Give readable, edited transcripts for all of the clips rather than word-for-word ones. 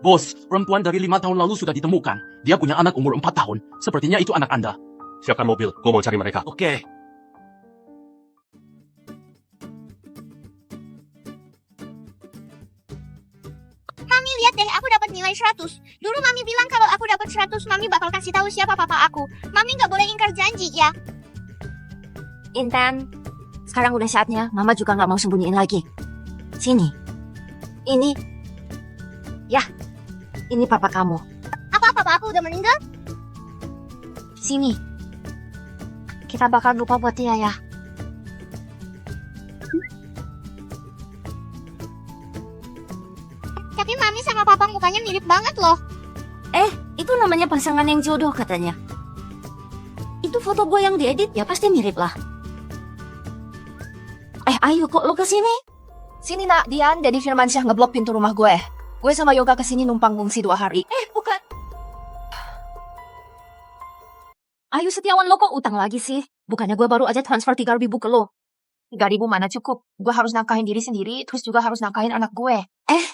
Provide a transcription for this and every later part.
Bos, perempuan dari 5 tahun lalu sudah ditemukan. Dia punya anak umur 4 tahun. Sepertinya itu anak Anda. Siapkan mobil, gue mau cari mereka. Oke. Mami, lihat deh, aku dapat nilai 100. Dulu Mami bilang kalau aku dapat 100, Mami bakal kasih tahu siapa papa aku. Mami nggak boleh ingkar janji, ya. Intan, sekarang udah saatnya Mama juga nggak mau sembunyiin lagi. Sini. Ini. Ya, ini papa kamu. Apa papa aku udah meninggal? Sini. Kita bakal lupa buat dia ya. Tapi Mami sama papa mukanya mirip banget loh. Itu namanya pasangan yang jodoh katanya. Itu foto gue yang diedit ya pasti mirip lah. Ayo kok lo kesini? Sini nak, Dian, Dedi Firmansyah ngeblok pintu rumah gue. Gue sama Yoga kesini numpang ngungsi 2 hari. Bukan. Ayo Setiawan, lo kok utang lagi sih? Bukannya gue baru aja transfer 3.000 ke lo. 3.000 mana cukup? Gue harus nafkahin diri sendiri, terus juga harus nafkahin anak gue.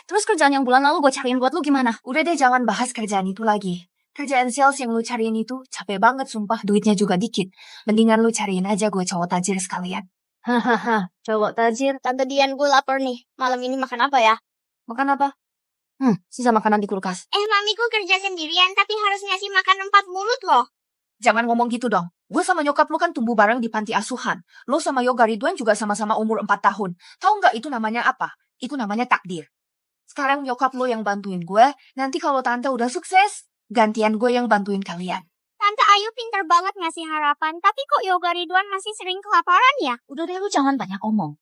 Terus kerjaan yang bulan lalu gue cariin buat lo gimana? Udah deh, jangan bahas kerjaan itu lagi. Kerjaan sales yang lu cariin itu capek banget sumpah, duitnya juga dikit. Mendingan lu cariin aja gue cowok tajir sekalian. Hahaha, cowok tajir. Tante Dian, gue lapar nih. Malam ini makan apa ya? Makan apa? Sisa makanan di kulkas. Mamiku kerja sendirian, tapi harus ngasih makan 4 mulut loh. Jangan ngomong gitu dong. Gue sama nyokap lu kan tumbuh bareng di panti asuhan. Lu sama Yoga Ridwan juga sama-sama umur 4 tahun. Tahu nggak itu namanya apa? Itu namanya takdir. Sekarang nyokap lu yang bantuin gue, nanti kalau tante udah sukses, gantian gue yang bantuin kalian. Tante Ayu pintar banget ngasih harapan, tapi kok Yoga Ridwan masih sering kelaparan ya? Udah deh, lu jangan banyak omong.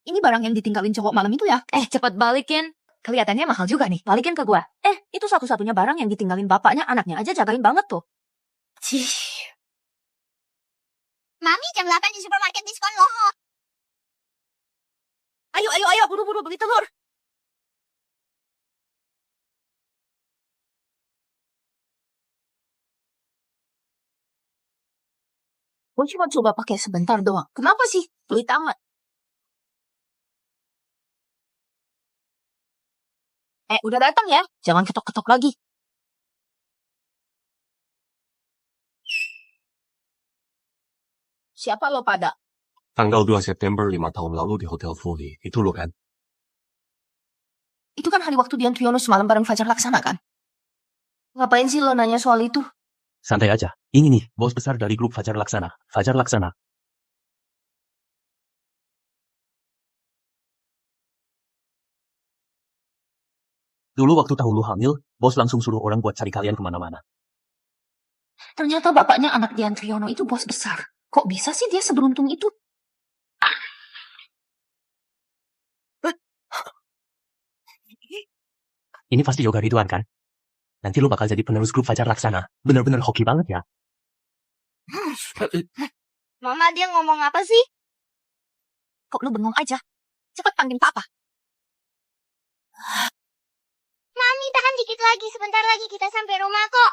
Ini barang yang ditinggalin cowok malam itu ya? Cepet balikin. Kelihatannya mahal juga nih. Balikin ke gua. Itu satu-satunya barang yang ditinggalin bapaknya, anaknya aja jagain banget tuh. Cih. Mami, jam 8 di supermarket diskon loh. Ayo, buru-buru beli telur. Gue cuma coba pakai sebentar doang. Kenapa sih? Pelit amat. Udah datang ya? Jangan ketok-ketok lagi. Siapa lo pada? Tanggal 2 September 5 tahun lalu di Hotel Folly. Itu lo kan? Itu kan hari waktu Dian Triyono semalam bareng Fajar Laksana kan? Ngapain sih lo nanya soal itu? Santai aja. Ini nih, bos besar dari grup Fajar Laksana. Fajar Laksana. Dulu waktu tahu lu hamil, bos langsung suruh orang buat cari kalian kemana-mana. Ternyata bapaknya anak Dian Triyono itu bos besar. Kok bisa sih dia seberuntung itu? Ini pasti Yoga Ridwan kan? Nanti lu bakal jadi penerus grup Fajar Laksana. Bener-bener hoki banget ya. Mama, dia ngomong apa sih? Kok lu bengong aja? Cepat panggil papa. Mami, tahan dikit lagi. Sebentar lagi kita sampai rumah kok.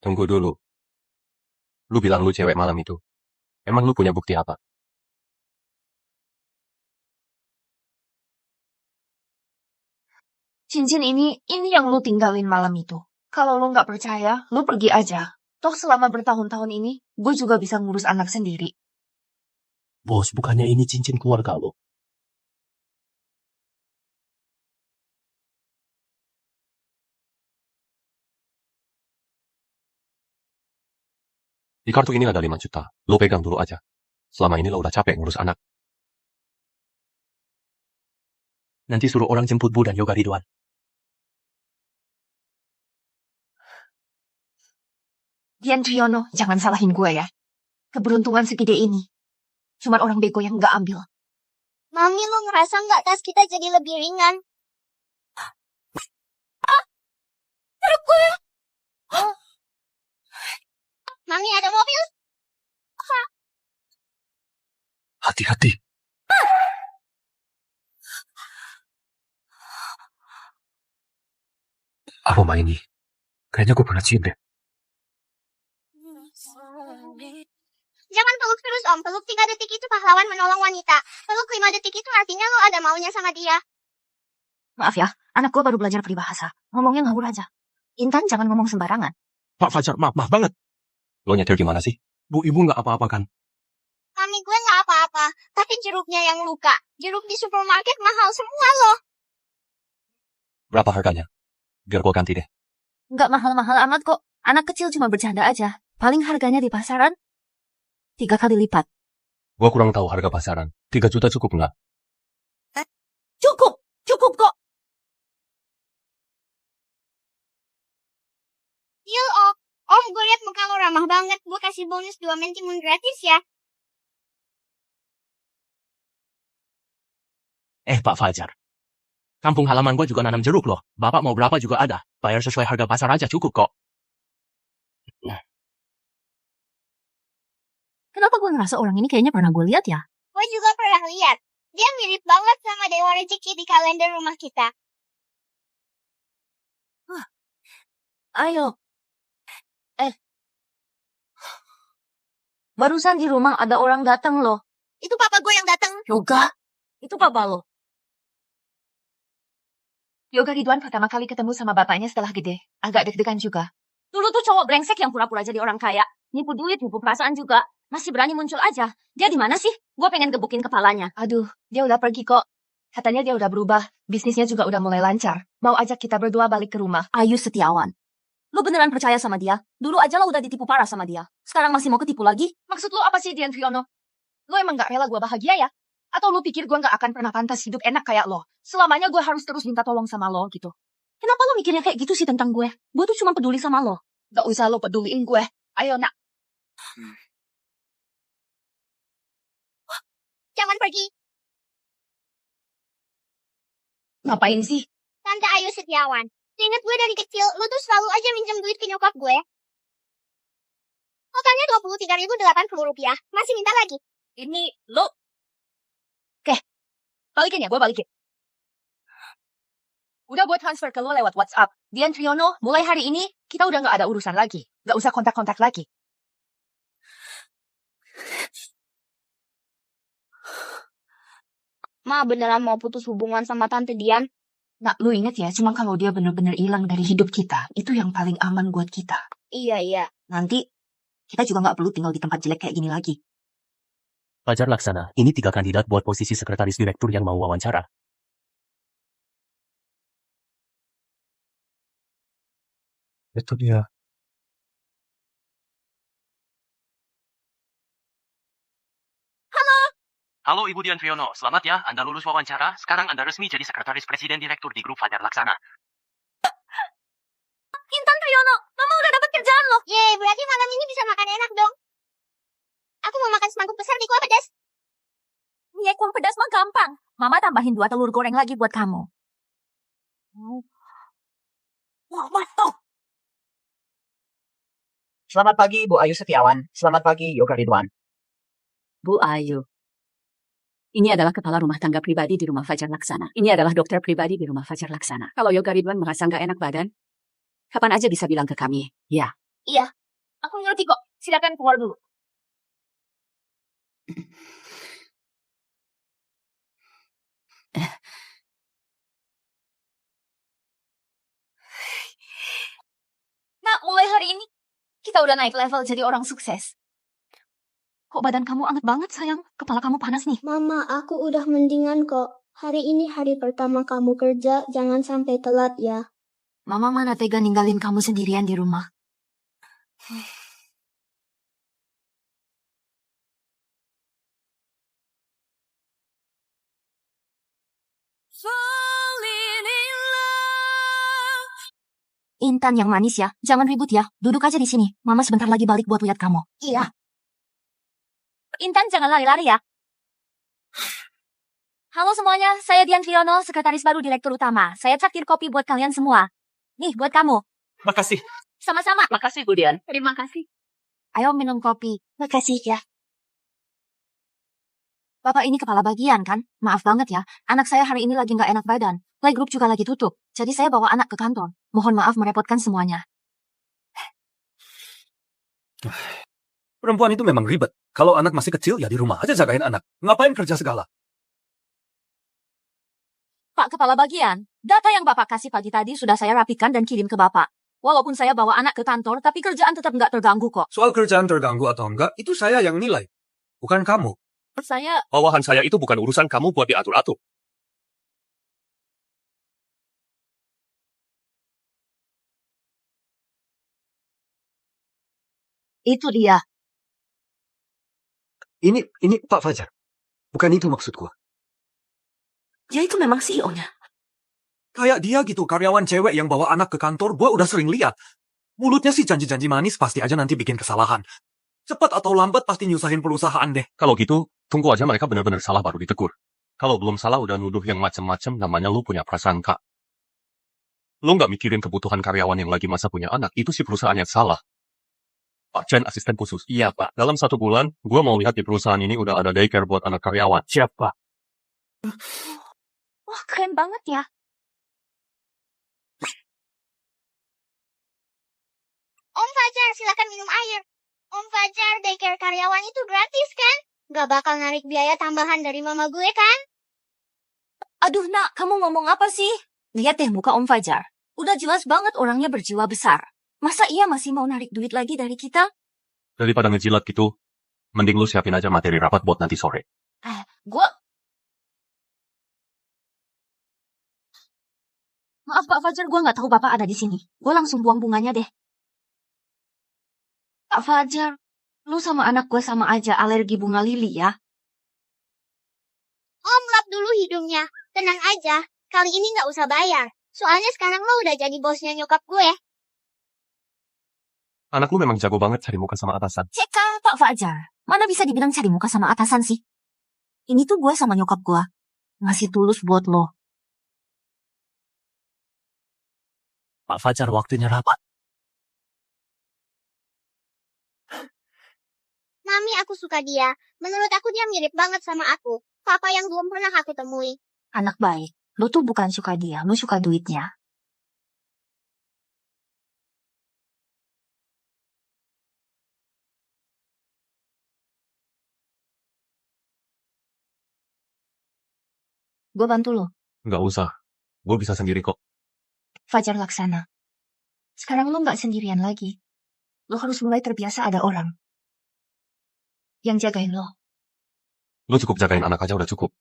Tunggu dulu. Lu bilang lu cewek malam itu. Emang lu punya bukti apa? Cincin ini yang lu tinggalin malam itu. Kalau lu nggak percaya, lu pergi aja. Toh selama bertahun-tahun ini, gue juga bisa ngurus anak sendiri. Bos, bukannya ini cincin keluarga lo. Di kartu ini ada 5 juta. Lo pegang dulu aja. Selama ini lo udah capek ngurus anak. Nanti suruh orang jemput Bu dan Yoga Ridwan. Dian Triyono, jangan salahin gue ya. Keberuntungan segede ini. Cuma orang bego yang nggak ambil. Mami, lo ngerasa nggak tas kita jadi lebih ringan? Mami, ada mobil. Hati-hati. Apa main ini? Kayaknya gue pernah cium deh. Jangan peluk terus Om. Peluk 3 detik itu pahlawan menolong wanita. Peluk 5 detik itu artinya lo ada maunya sama dia. Maaf ya, anak gue baru belajar peribahasa. Ngomongnya ngawur aja. Intan jangan ngomong sembarangan. Pak Fajar, maaf banget. Lo nyetir gimana sih? Bu, ibu nggak apa-apa kan? Mami gue nggak apa-apa, tapi jeruknya yang luka. Jeruk di supermarket mahal semua loh. Berapa harganya? Biar gue ganti deh. Nggak mahal-mahal amat kok. Anak kecil cuma bercanda aja. Paling harganya di pasaran 3 kali lipat. Gue kurang tahu harga pasaran. 3 juta cukup nggak? Cukup kok. Deal Om. Om, gue liat muka lo ramah banget. Gue kasih bonus 2 mentimun gratis ya. Pak Fajar. Kampung halaman gue juga nanam jeruk loh. Bapak mau berapa juga ada. Bayar sesuai harga pasar aja cukup kok. Kenapa gue ngerasa orang ini kayaknya pernah gue lihat ya? Gue juga pernah lihat. Dia mirip banget sama Dewa Rezeki di kalender rumah kita. Ayo. Barusan di rumah ada orang datang loh. Itu papa gue yang datang. Yoga? Itu papa lo. Yoga Ridwan pertama kali ketemu sama bapaknya setelah gede. Agak deg-degan juga. Dulu tuh cowok brengsek yang pura-pura jadi orang kaya. Nipu duit, nipu perasaan juga. Masih berani muncul aja. Dia di mana sih? Gue pengen gebukin kepalanya. Aduh, dia udah pergi kok. Katanya dia udah berubah. Bisnisnya juga udah mulai lancar. Mau ajak kita berdua balik ke rumah. Ayu Setiawan. Lu beneran percaya sama dia? Dulu aja lo udah ditipu parah sama dia. Sekarang masih mau ketipu lagi? Maksud lo apa sih, Dian Triono? Lo emang gak rela gue bahagia ya? Atau lo pikir gue gak akan pernah pantas hidup enak kayak lo? Selamanya gue harus terus minta tolong sama lo gitu. Kenapa lo mikirnya kayak gitu sih tentang gue? Gue tuh cuma peduli sama lo. Gak usah lo peduliin gue. Ayo nak. Jangan pergi. Ngapain sih? Tante Ayu Setiawan. Ingat gue dari kecil, lu tuh selalu aja minjem duit ke nyokap gue. Totalnya Rp23.080. Masih minta lagi. Ini lo. Oke. Balikin ya, gue balikin. Udah gue transfer ke lo lewat WhatsApp. Dian Triono, mulai hari ini kita udah gak ada urusan lagi. Gak usah kontak-kontak lagi. Ma beneran mau putus hubungan sama Tante Dian? Nah, lu inget ya, cuma kalau dia bener-bener hilang dari hidup kita, itu yang paling aman buat kita. Iya. Nanti kita juga nggak perlu tinggal di tempat jelek kayak gini lagi. Fajar Laksana, ini 3 kandidat buat posisi sekretaris direktur yang mau wawancara. Itu dia. Halo Ibu Dian Triono, selamat ya, Anda lulus wawancara. Sekarang Anda resmi jadi sekretaris presiden direktur di grup Fajar Laksana. Intan Triono, Mama udah dapat kerjaan loh. Yeay, berarti malam ini bisa makan enak dong. Aku mau makan semangkuk besar di kuah pedas. Iya, kuah pedas mah gampang. Mama tambahin 2 telur goreng lagi buat kamu. Wah, mantap. Selamat pagi, Bu Ayu Setiawan. Selamat pagi, Yoga Ridwan. Bu Ayu. Ini adalah kepala rumah tangga pribadi di rumah Fajar Laksana. Ini adalah dokter pribadi di rumah Fajar Laksana. Kalau Yoga Ridwan merasa nggak enak badan, kapan aja bisa bilang ke kami. Ya. Iya, aku ngerti kok. Silakan keluar dulu. Nah, mulai hari ini kita udah naik level jadi orang sukses. Kok badan kamu anget banget, sayang? Kepala kamu panas nih. Mama, aku udah mendingan kok. Hari ini hari pertama kamu kerja, jangan sampai telat ya. Mama mana tega ninggalin kamu sendirian di rumah. Intan yang manis ya, jangan ribut ya. Duduk aja di sini. Mama sebentar lagi balik buat lihat kamu. Iya. Intan jangan lari-lari ya. Halo semuanya, saya Dian Triono, sekretaris baru direktur utama. Saya traktir kopi buat kalian semua. Nih, buat kamu. Makasih. Sama-sama. Makasih Bu Dian. Terima kasih. Ayo minum kopi. Makasih ya. Bapak ini kepala bagian kan? Maaf banget ya, anak saya hari ini lagi nggak enak badan. Playgroup juga lagi tutup, jadi saya bawa anak ke kantor. Mohon maaf merepotkan semuanya. Perempuan itu memang ribet. Kalau anak masih kecil, ya di rumah aja jagain anak. Ngapain kerja segala? Pak Kepala Bagian, data yang Bapak kasih pagi tadi sudah saya rapikan dan kirim ke Bapak. Walaupun saya bawa anak ke kantor, tapi kerjaan tetap nggak terganggu kok. Soal kerjaan terganggu atau enggak, itu saya yang nilai. Bukan kamu. Saya, Bawahan saya itu bukan urusan kamu buat diatur-atur. itu dia. Ini Pak Fajar. Bukan itu maksud gua. Dia itu memang CEO-nya. Kayak dia gitu, karyawan cewek yang bawa anak ke kantor, gua udah sering lihat. Mulutnya sih janji-janji manis, pasti aja nanti bikin kesalahan. Cepat atau lambat pasti nyusahin perusahaan deh. Kalau gitu, tunggu aja mereka benar-benar salah baru ditegur. Kalau belum salah udah nuduh yang macem-macem, namanya lu punya prasangka. Lu nggak mikirin kebutuhan karyawan yang lagi masa punya anak, itu si perusahaan yang salah. Pak Chen, asisten khusus. Iya, Pak. Dalam 1 bulan, gue mau lihat di perusahaan ini udah ada daycare buat anak karyawan. Siap, Pak. Wah, keren banget ya. Om Fajar, silakan minum air. Om Fajar, daycare karyawan itu gratis kan? Gak bakal narik biaya tambahan dari mama gue kan? Aduh, Nak, kamu ngomong apa sih? Lihat deh muka Om Fajar. Udah jelas banget orangnya berjiwa besar. Masa iya masih mau narik duit lagi dari kita? Daripada ngejilat gitu, mending lu siapin aja materi rapat buat nanti sore. Gua... Maaf Pak Fajar, gue nggak tahu Bapak ada di sini. Gue langsung buang bunganya deh. Pak Fajar, lu sama anak gue sama aja alergi bunga lili ya. Om lap dulu hidungnya. Tenang aja, kali ini gak usah bayar. Soalnya sekarang lo udah jadi bosnya nyokap gue. Anak lu memang jago banget cari muka sama atasan. Ceka, Pak Fajar. Mana bisa dibilang cari muka sama atasan sih? Ini tuh gue sama nyokap gue. Ngasih tulus buat lo. Pak Fajar, waktunya rapat. Mami, aku suka dia. Menurut aku dia mirip banget sama aku. Papa yang belum pernah aku temui. Anak baik. Lo tuh bukan suka dia, lo suka duitnya. Gue bantu lo. Nggak usah. Gue bisa sendiri kok. Fajar Laksana. Sekarang lo nggak sendirian lagi. Lo harus mulai terbiasa ada orang yang jagain lo. Lu cukup jagain anak aja udah cukup.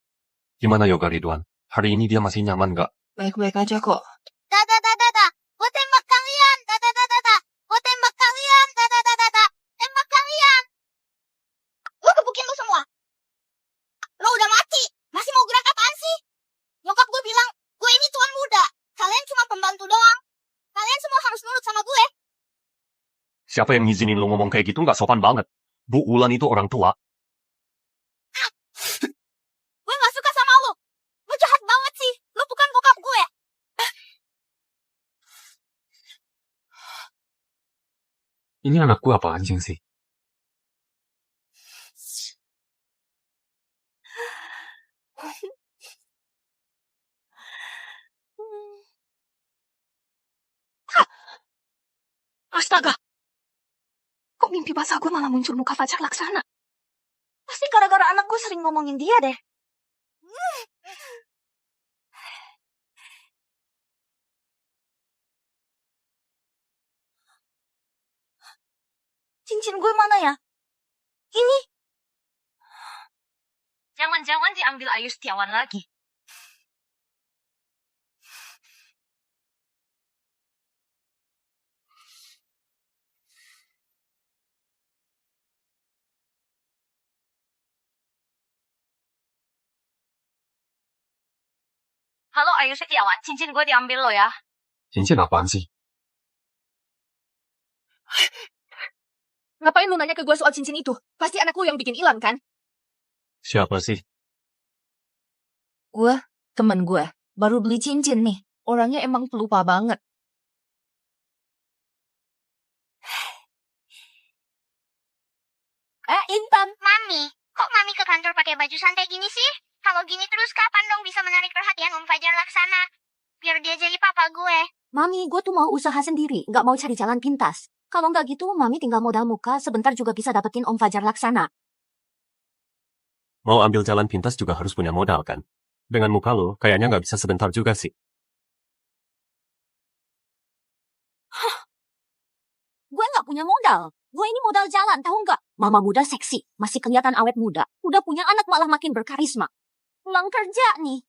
Gimana Yoga Ridwan? Hari ini dia masih nyaman nggak? Baik-baik aja kok. Tata. Gue tembak kalian. Tata. Gue tembak kalian. Tata. Tembak kalian. Gue gebukin lo semua. Lo udah mati. Masih mau gerak apaan sih? Nyokap gue bilang, gue ini tuan muda. Kalian cuma pembantu doang. Kalian semua harus nurut sama gue. Siapa yang ngizinin lu ngomong kayak gitu nggak sopan banget? Bu Ulan itu orang tua. Gue gak suka sama lo. Lo jahat banget sih. Lo bukan bokap gue. Ini anakku apa anjing sih? Astaga. Kok mimpi basah gue malah muncul muka Fajar Laksana? Pasti gara-gara anak gue sering ngomongin dia deh. Cincin gue mana ya? Ini. Jangan-jangan diambil Ayu Setiawan lagi. Halo Ayu Setiawan, cincin gue diambil lo ya. Cincin apaan sih? Ngapain lu nanya ke gue soal cincin itu? Pasti anak lu yang bikin hilang kan? Siapa sih? Gue, temen gue, baru beli cincin nih. Orangnya emang pelupa banget. Intan. Mami, kok Mami ke kantor pakai baju santai gini sih? Kalau gini terus kapan dong bisa menarik perhatian Om Fajar Laksana? Biar dia jadi papa gue. Mami, gue tuh mau usaha sendiri, nggak mau cari jalan pintas. Kalau nggak gitu, Mami tinggal modal muka, sebentar juga bisa dapetin Om Fajar Laksana. Mau ambil jalan pintas juga harus punya modal kan? Dengan muka lo, kayaknya nggak bisa sebentar juga sih. Gue nggak punya modal. Gue ini modal jalan, tahu nggak? Mama muda seksi, masih kelihatan awet muda. Udah punya anak malah makin berkarisma. Pulang kerja nih.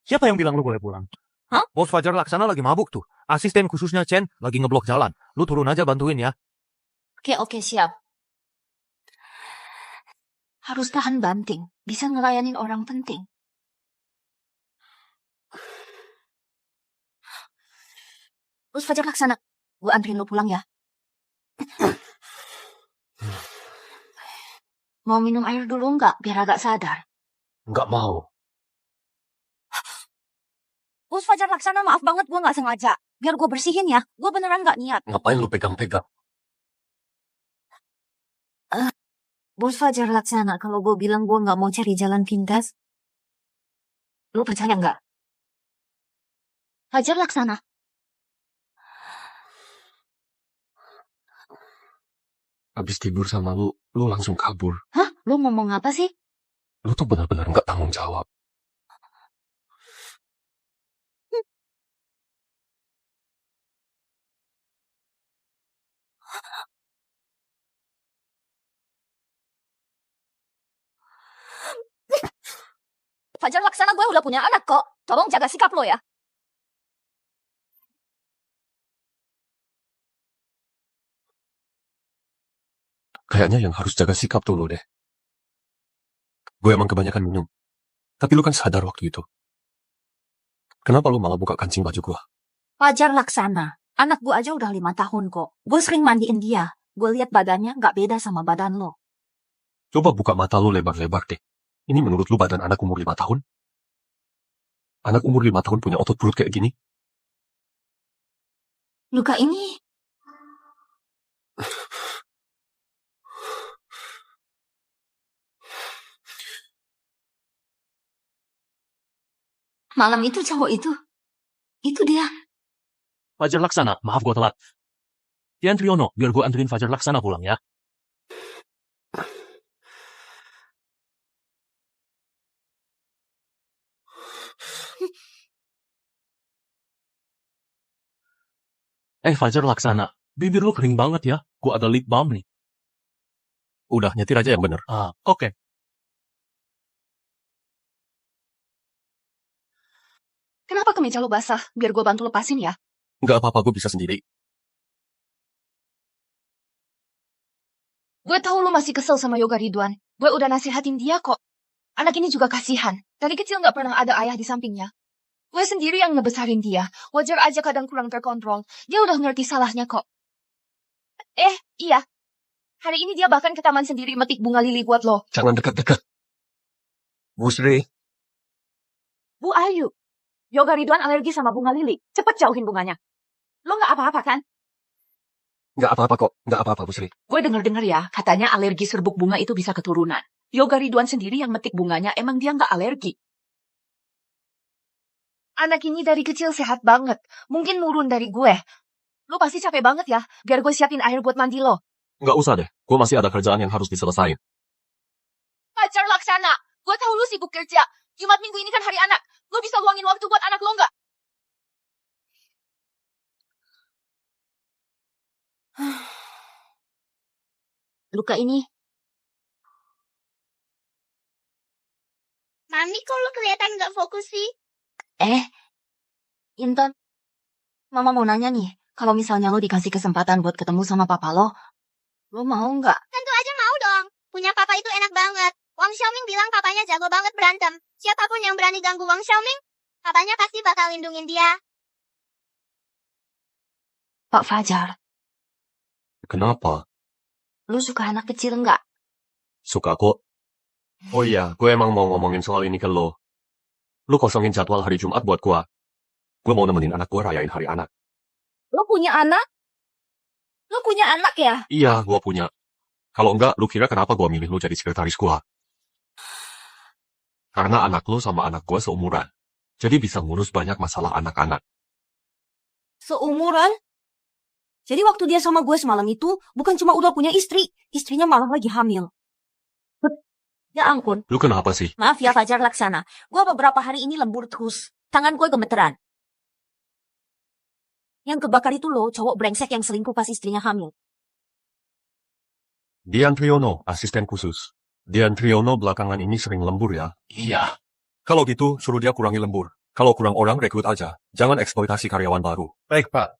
Siapa yang bilang lu boleh pulang? Hah? Bos Fajar Laksana lagi mabuk tuh. Asisten khususnya Chen lagi ngeblok jalan. Lu turun aja bantuin ya. Oke, siap. Harus tahan banting. Bisa ngelayanin orang penting. Terus Fajar Laksana, gue anterin lu pulang ya. Mau minum air dulu nggak, biar agak sadar? Nggak mau. Bos Fajar Laksana, maaf banget gue nggak sengaja. Biar gue bersihin ya, gue beneran nggak niat. Ngapain lu pegang-pegang? Bos Fajar Laksana, kalau gue bilang gue nggak mau cari jalan pintas, lu percaya nggak? Fajar Laksana. Habis tidur sama lu langsung kabur. Hah? Lu ngomong apa sih? Lu tuh benar-benar nggak tanggung jawab. Fajar Laksana, gue udah punya anak kok. Tolong jaga sikap lo ya. Kayaknya yang harus jaga sikap tuh lo deh. Gue emang kebanyakan minum. Tapi lu kan sadar waktu itu. Kenapa lu malah buka kancing baju gua? Fajar Laksana, anak gue aja udah 5 tahun kok. Gue sering mandiin dia. Gue lihat badannya nggak beda sama badan lo. Coba buka mata lu lebar-lebar deh. Ini menurut lu badan anak umur 5 tahun? Anak umur 5 tahun punya otot perut kayak gini? Luka ini... Malam itu cowok itu dia. Fajar Laksana, maaf gue telat. Tian Triono, biar gue anterin Fajar Laksana pulang ya. Fajar Laksana, bibir lu kering banget ya. Gue ada lip balm nih. Udah, nyetir aja yang bener. Oke. Kenapa kemeja lu basah? Biar gue bantu lepasin ya. Nggak apa-apa, gue bisa sendiri. Gue tahu lu masih kesel sama Yoga Ridwan. Gue udah nasihatin dia kok. Anak ini juga kasihan. Dari kecil nggak pernah ada ayah di sampingnya. Gue sendiri yang ngebesarin dia. Wajar aja kadang kurang terkontrol. Dia udah ngerti salahnya kok. Iya. Hari ini dia bahkan ke taman sendiri metik bunga lili buat lo. Jangan dekat-dekat. Bu Sri. Bu Ayu. Yoga Ridwan alergi sama bunga lili. Cepet jauhin bunganya. Lo nggak apa-apa kan? Nggak apa-apa kok. Nggak apa-apa, Bu Sri. Gue denger-dengar ya, katanya alergi serbuk bunga itu bisa keturunan. Yoga Ridwan sendiri yang metik bunganya, emang dia nggak alergi. Anak ini dari kecil sehat banget. Mungkin nurun dari gue. Lo pasti capek banget ya, biar gue siapin air buat mandi lo. Nggak usah deh. Gue masih ada kerjaan yang harus diselesain. Fajar Laksana, gue tahu lu sibuk kerja. Jumat minggu ini kan hari anak. Lo bisa luangin waktu buat anak lo nggak? Luka ini... Mami, kok lo kelihatan nggak fokus sih? Intan, Mama mau nanya nih, kalau misalnya lo dikasih kesempatan buat ketemu sama papa lo mau nggak? Tentu aja mau dong. Punya papa itu enak banget. Wang Xiaoming bilang papanya jago banget berantem. Siapapun yang berani ganggu Wang Xiaoming, papanya pasti bakal lindungin dia. Pak Fajar, Kenapa? lu suka anak kecil nggak? Suka kok. Oh iya, gue emang mau ngomongin soal ini ke lo. Lu kosongin jadwal hari Jumat buat gue. Gue mau nemenin anak gue rayain hari anak. Lo punya anak? Lo punya anak ya? Iya, gue punya. Kalau enggak, lu kira kenapa gue milih lu jadi sekretaris gue? Karena anak lu sama anak gue seumuran. Jadi bisa ngurus banyak masalah anak-anak. Seumuran? Jadi waktu dia sama gue semalam itu, bukan cuma udah punya istri, istrinya malah lagi hamil. Ya ampun, Lu kenapa sih? maaf ya Fajar Laksana. Gue beberapa hari ini lembur terus. Tangan gue gemeteran. Yang kebakar itu loh, cowok brengsek yang selingkuh pas istrinya hamil. Dian Triyono, asisten khusus. Dian Triyono belakangan ini sering lembur ya? Iya. Kalau gitu, suruh dia kurangi lembur. Kalau kurang orang, rekrut aja. Jangan eksploitasi karyawan baru. Baik, Pak.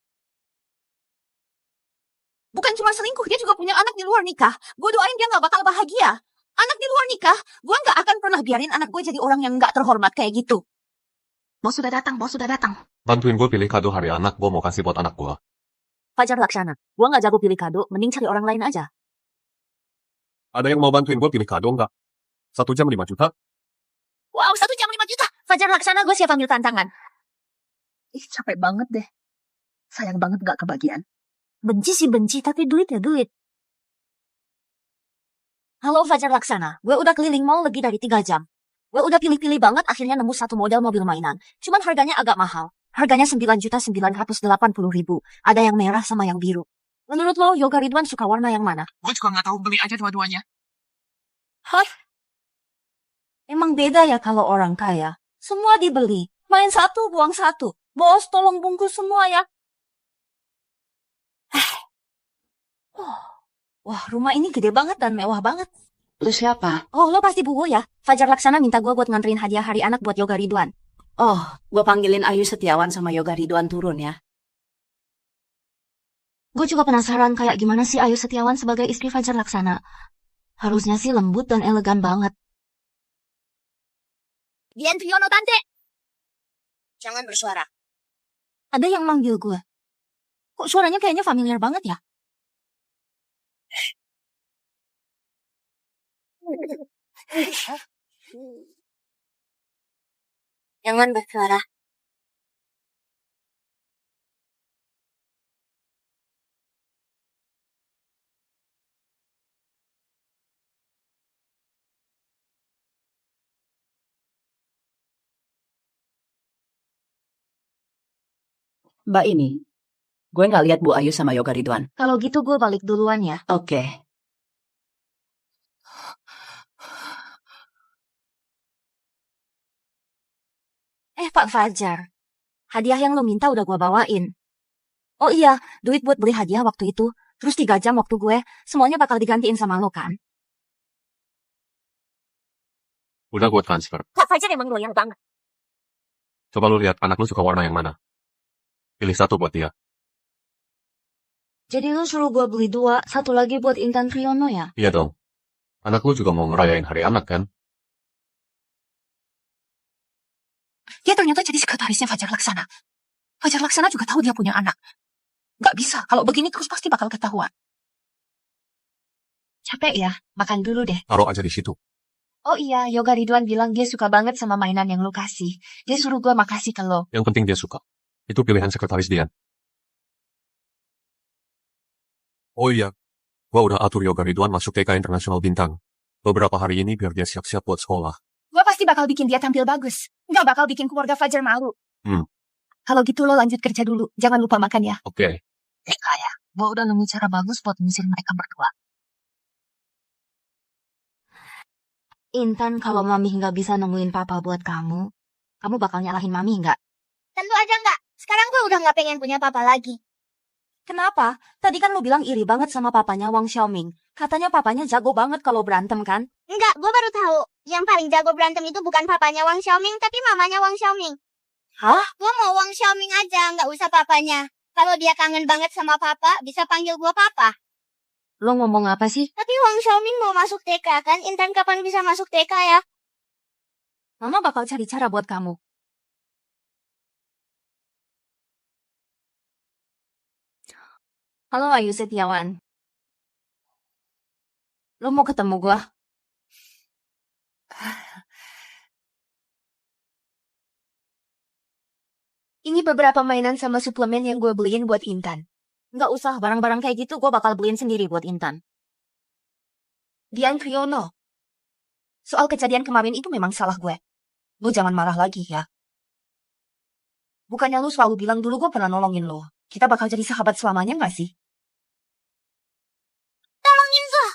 Bukan cuma selingkuh, dia juga punya anak di luar nikah. Gue doain dia gak bakal bahagia. Anak di luar nikah, gue gak akan pernah biarin anak gue jadi orang yang gak terhormat kayak gitu. Bos sudah datang, bos sudah datang. Bantuin gue pilih kado hari anak, gue mau kasih buat anak gue. Fajar Laksana, gue nggak jago pilih kado, mending cari orang lain aja. Ada yang mau bantuin gue pilih kado nggak? 1 jam 5 juta? Wow, 1 jam 5 juta. Fajar Laksana, gue siap ambil tantangan. Ih, capek banget deh. Sayang banget gak kebagian. Benci sih benci, tapi duit ya duit. Halo Fajar Laksana, gue udah keliling mall lebih dari 3 jam. Gue udah pilih-pilih banget akhirnya nemu satu model mobil mainan. Cuman harganya agak mahal. Harganya 9.980.000. Ada yang merah sama yang biru. Menurut lo, Yoga Ridwan suka warna yang mana? Gue juga nggak tahu, beli aja dua-duanya. Hah? Emang beda ya kalau orang kaya? Semua dibeli. Main satu, buang satu. Bos, tolong bungkus semua ya. Wah, rumah ini gede banget dan mewah banget. Lu siapa? Oh, lo pasti Buwo ya? Fajar Laksana minta gue buat nganterin hadiah hari anak buat Yoga Ridwan. Oh, gue panggilin Ayu Setiawan sama Yoga Ridwan turun ya. Gue juga penasaran kayak gimana sih Ayu Setiawan sebagai istri Fajar Laksana. Harusnya sih lembut dan elegan banget. Dian Triyono, tante. Jangan bersuara. Ada yang manggil gue. Kok suaranya kayaknya familiar banget ya? Jangan bersuara. Mbak ini, gue nggak lihat Bu Ayu sama Yoga Ridwan. Kalau gitu gue balik duluan ya. Oke. Pak Fajar, hadiah yang lo minta udah gue bawain. Oh iya, duit buat beli hadiah waktu itu, terus 3 jam waktu gue, semuanya bakal digantiin sama lo kan? Udah gue transfer. Pak Fajar emang loyal banget. Coba lu lihat anak lu suka warna yang mana. Pilih satu buat dia. Jadi lo suruh gue beli 2, satu lagi buat Intan Triyono ya? Iya dong. Anak lu juga mau ngerayain hari anak kan? Dia ternyata jadi sekretarisnya Fajar Laksana. Fajar Laksana juga tahu dia punya anak. Gak bisa, kalau begini terus pasti bakal ketahuan. Capek ya, makan dulu deh. Taruh aja di situ. Oh iya, Yoga Ridwan bilang dia suka banget sama mainan yang lo kasih. Dia suruh gue makasih ke lo. Yang penting dia suka. Itu pilihan sekretaris Dian. Oh iya, gua udah atur Yoga Ridwan masuk TK Internasional Bintang. Beberapa hari ini biar dia siap-siap buat sekolah. Gue pasti bakal bikin dia tampil bagus. Gak bakal bikin keluarga Fajar malu. Kalau gitu lo lanjut kerja dulu. Jangan lupa makan ya. Oke. Ya, gue udah nemu cara bagus buat ngusir mereka berdua. Intan, kalau Mami nggak bisa nemuin papa buat kamu bakal nyalahin Mami nggak? Tentu aja enggak. Sekarang gue udah nggak pengen punya papa lagi. Kenapa? Tadi kan lo bilang iri banget sama papanya Wang Xiaoming. Katanya papanya jago banget kalau berantem kan? Enggak, gue baru tahu. Yang paling jago berantem itu bukan papanya Wang Xiaoming, tapi mamanya Wang Xiaoming. Hah? Gue mau Wang Xiaoming aja, nggak usah papanya. Kalau dia kangen banget sama papa, bisa panggil gue papa. Lo ngomong apa sih? Tapi Wang Xiaoming mau masuk TK kan? Intan kapan bisa masuk TK ya? Mama bakal cari cara buat kamu. Halo Ayu Setiawan. Lo mau ketemu gua? Ini beberapa mainan sama suplemen yang gue beliin buat Intan. Nggak usah, barang-barang kayak gitu gua bakal beliin sendiri buat Intan. Dian Triyono. Soal kejadian kemarin itu memang salah gue. Lo jangan marah lagi ya. Bukannya lo selalu bilang dulu gue pernah nolongin lo. Kita bakal jadi sahabat selamanya gak sih? Tolongin gue.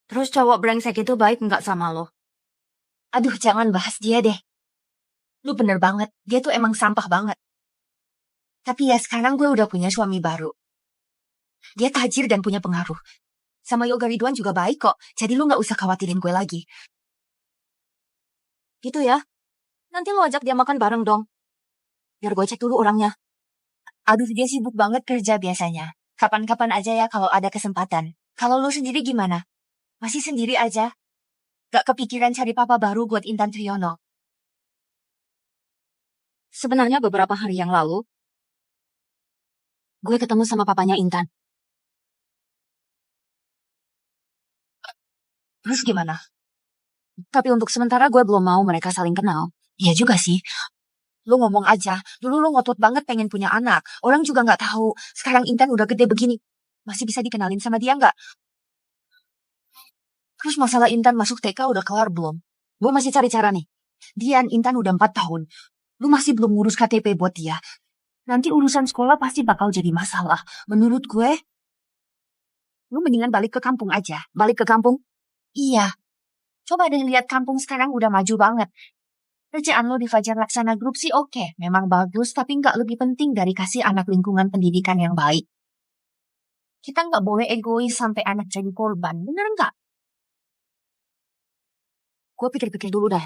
Terus cowok brengsek itu baik nggak sama lo? Aduh, jangan bahas dia deh. Lu bener banget, dia tuh emang sampah banget. Tapi ya sekarang gue udah punya suami baru. Dia tajir dan punya pengaruh. Sama Yoga Ridwan juga baik kok, jadi lu gak usah khawatirin gue lagi. Gitu ya? Nanti lo ajak dia makan bareng dong. Biar gue cek dulu orangnya. Aduh, dia sibuk banget kerja biasanya. Kapan-kapan aja ya kalau ada kesempatan. Kalau lu sendiri gimana? Masih sendiri aja? Gak kepikiran cari papa baru buat Intan Triyono? Sebenarnya beberapa hari yang lalu, gue ketemu sama papanya Intan. Terus gimana? Tapi untuk sementara gue belum mau mereka saling kenal. Iya juga sih. Lu ngomong aja, dulu lu ngotot banget pengen punya anak. Orang juga gak tahu. Sekarang Intan udah gede begini. Masih bisa dikenalin sama dia nggak? Terus masalah Intan masuk TK udah kelar belum? Gue masih cari cara nih. Dian, Intan udah 4 tahun. Lu masih belum ngurus KTP buat dia. Nanti urusan sekolah pasti bakal jadi masalah. Menurut gue, lu mendingan balik ke kampung aja. Balik ke kampung? Iya. Coba deh lihat kampung sekarang udah maju banget. Kerjaan lo di Fajar Laksana Group sih oke. Memang bagus, tapi nggak lebih penting dari kasih anak lingkungan pendidikan yang baik. Kita nggak boleh egois sampai anak jadi korban. Bener nggak? Gue pikir-pikir dulu dah.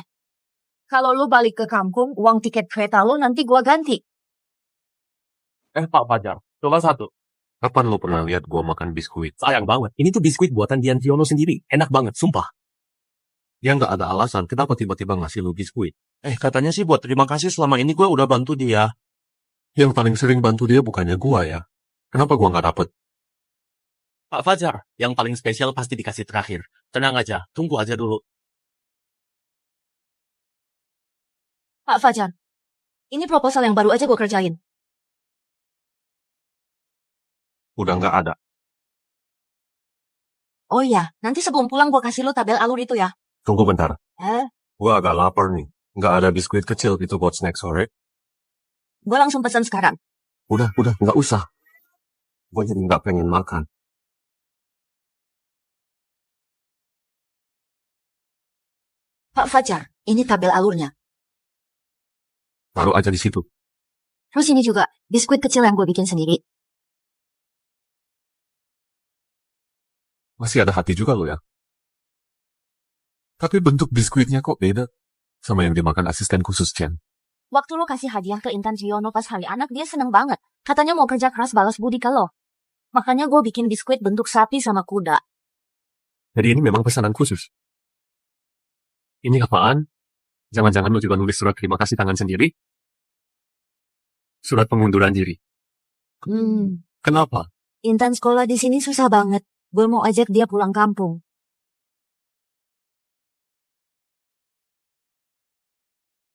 Kalau lo balik ke kampung, uang tiket kereta lo nanti gue ganti. Pak Fajar, coba satu. Kapan lo pernah lihat gua makan biskuit? Sayang banget, ini tuh biskuit buatan Dian Tiono sendiri. Enak banget, sumpah. Dia nggak ada alasan kenapa tiba-tiba ngasih lo biskuit. Katanya sih buat terima kasih selama ini gue udah bantu dia. Yang paling sering bantu dia bukannya gua ya. Kenapa gua nggak dapet? Pak Fajar, yang paling spesial pasti dikasih terakhir. Tenang aja, tunggu aja dulu. Pak Fajar, ini proposal yang baru aja gue kerjain. Udah nggak ada. Oh iya, nanti sebelum pulang gue kasih lo tabel alur itu ya. Tunggu bentar. Eh, Gua agak lapar nih. Nggak ada biskuit kecil gitu buat snack sore. gue langsung pesan sekarang. Udah, nggak usah. Gua jadi nggak pengen makan. Pak Fajar, ini tabel alurnya. Taruh aja di situ. Terus ini juga, biskuit kecil yang gue bikin sendiri. Masih ada hati juga lo ya. Tapi bentuk biskuitnya kok beda sama yang dimakan asisten khusus Chen. Waktu lo kasih hadiah ke Intan Triyono pas hari anak, dia seneng banget. Katanya mau kerja keras balas budi ke lo. Makanya gue bikin biskuit bentuk sapi sama kuda. Jadi ini memang pesanan khusus. Ini apaan? Jangan-jangan lo juga nulis surat terima kasih tangan sendiri? Surat pengunduran diri. Kenapa? Intan sekolah di sini susah banget. Gue mau ajak dia pulang kampung.